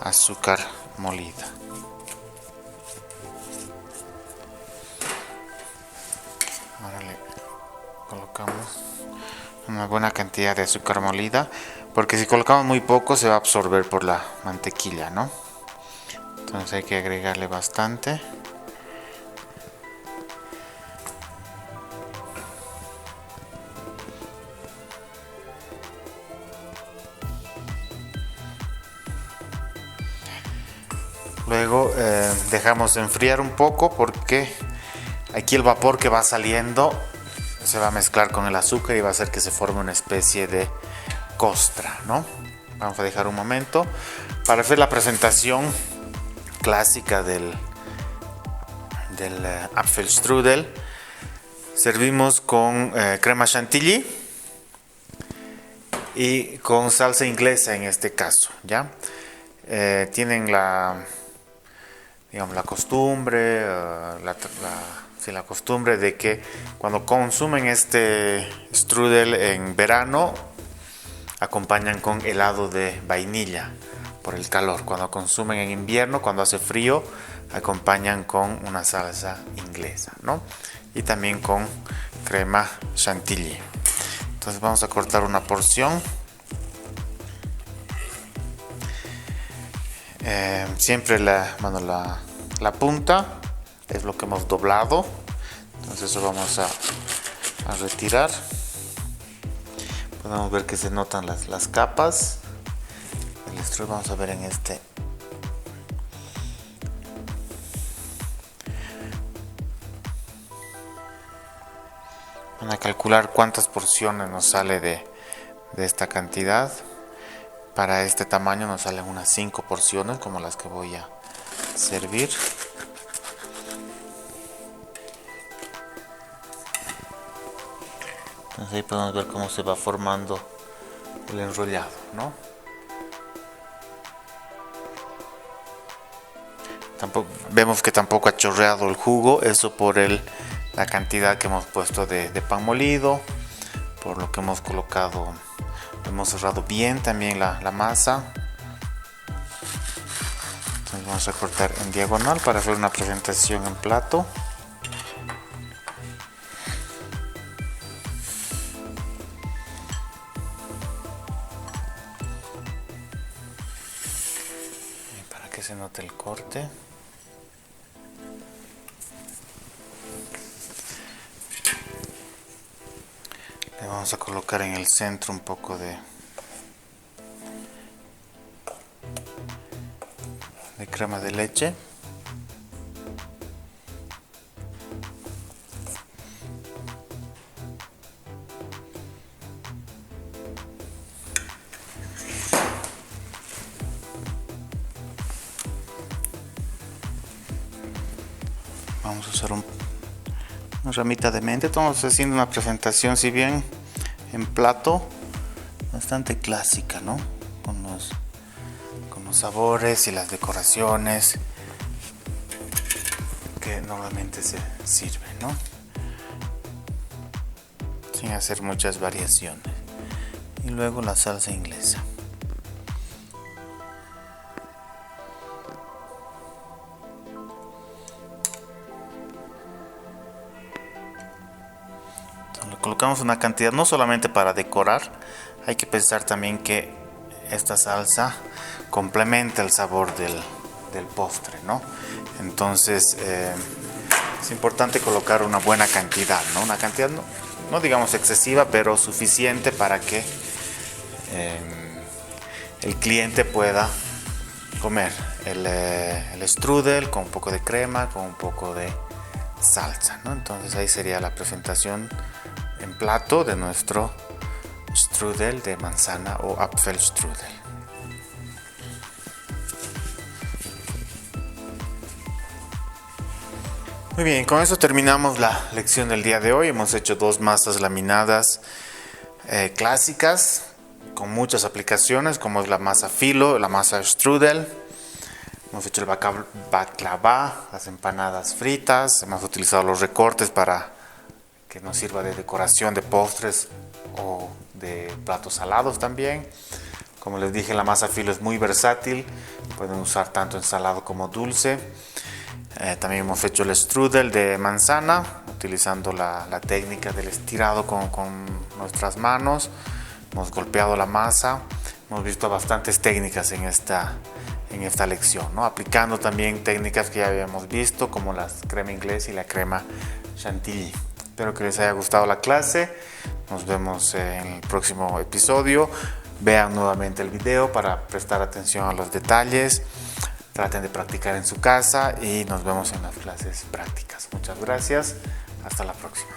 azúcar molida. Ahora le colocamos una buena cantidad de azúcar molida, porque si colocamos muy poco se va a absorber por la mantequilla, ¿no? Entonces hay que agregarle bastante. Luego dejamos enfriar un poco porque aquí el vapor que va saliendo se va a mezclar con el azúcar y va a hacer que se forme una especie de costra, ¿no? Vamos a dejar un momento para hacer la presentación clásica del Apfelstrudel. Servimos con crema chantilly y con salsa inglesa en este caso, ¿ya? Tienen la costumbre, la costumbre de que cuando consumen este strudel en verano acompañan con helado de vainilla por el calor. Cuando consumen en invierno, cuando hace frío, acompañan con una salsa inglesa, ¿no? Y también con crema chantilly. Entonces vamos a cortar una porción. Siempre la punta es lo que hemos doblado, entonces eso vamos a retirar. Podemos ver que se notan las capas. El strudel vamos a ver en este. Van a calcular cuántas porciones nos sale de esta cantidad. Para este tamaño nos salen unas 5 porciones como las que voy a servir. Entonces ahí podemos ver cómo se va formando el enrollado, ¿no? Vemos que tampoco ha chorreado el jugo, eso por la cantidad que hemos puesto de pan molido, por lo que hemos colocado. Hemos cerrado bien también la masa. Entonces vamos a cortar en diagonal para hacer una presentación en plato. Y para que se note el corte. Le vamos a colocar en el centro un poco de crema de leche. Vamos a usar una ramita de menta. Estamos haciendo una presentación, si bien en plato, bastante clásica, ¿no? Con los sabores y las decoraciones que normalmente se sirven, ¿no? Sin hacer muchas variaciones. Y luego la salsa inglesa. Le colocamos una cantidad no solamente para decorar, hay que pensar también que esta salsa complementa el sabor del postre, ¿no? Entonces es importante colocar una buena cantidad, ¿no? Una cantidad no digamos excesiva, pero suficiente para que el cliente pueda comer el strudel con un poco de crema, con un poco de salsa, ¿no? Entonces ahí sería la presentación en plato de nuestro strudel de manzana o Apfelstrudel. Muy bien, con eso terminamos la lección del día de hoy. Hemos hecho 2 masas laminadas clásicas con muchas aplicaciones, como es la masa filo, la masa strudel. Hemos hecho el baklava, las empanadas fritas. Hemos utilizado los recortes para que nos sirva de decoración de postres o de platos salados también. Como les dije, la masa filo es muy versátil, pueden usar tanto en salado como dulce. También hemos hecho el strudel de manzana, utilizando la técnica del estirado con nuestras manos. Hemos golpeado la masa. Hemos visto bastantes técnicas en esta lección, ¿no? Aplicando también técnicas que ya habíamos visto, como la crema inglesa y la crema chantilly. Espero que les haya gustado la clase. Nos vemos en el próximo episodio. Vean nuevamente el video para prestar atención a los detalles. Traten de practicar en su casa y nos vemos en las clases prácticas. Muchas gracias. Hasta la próxima.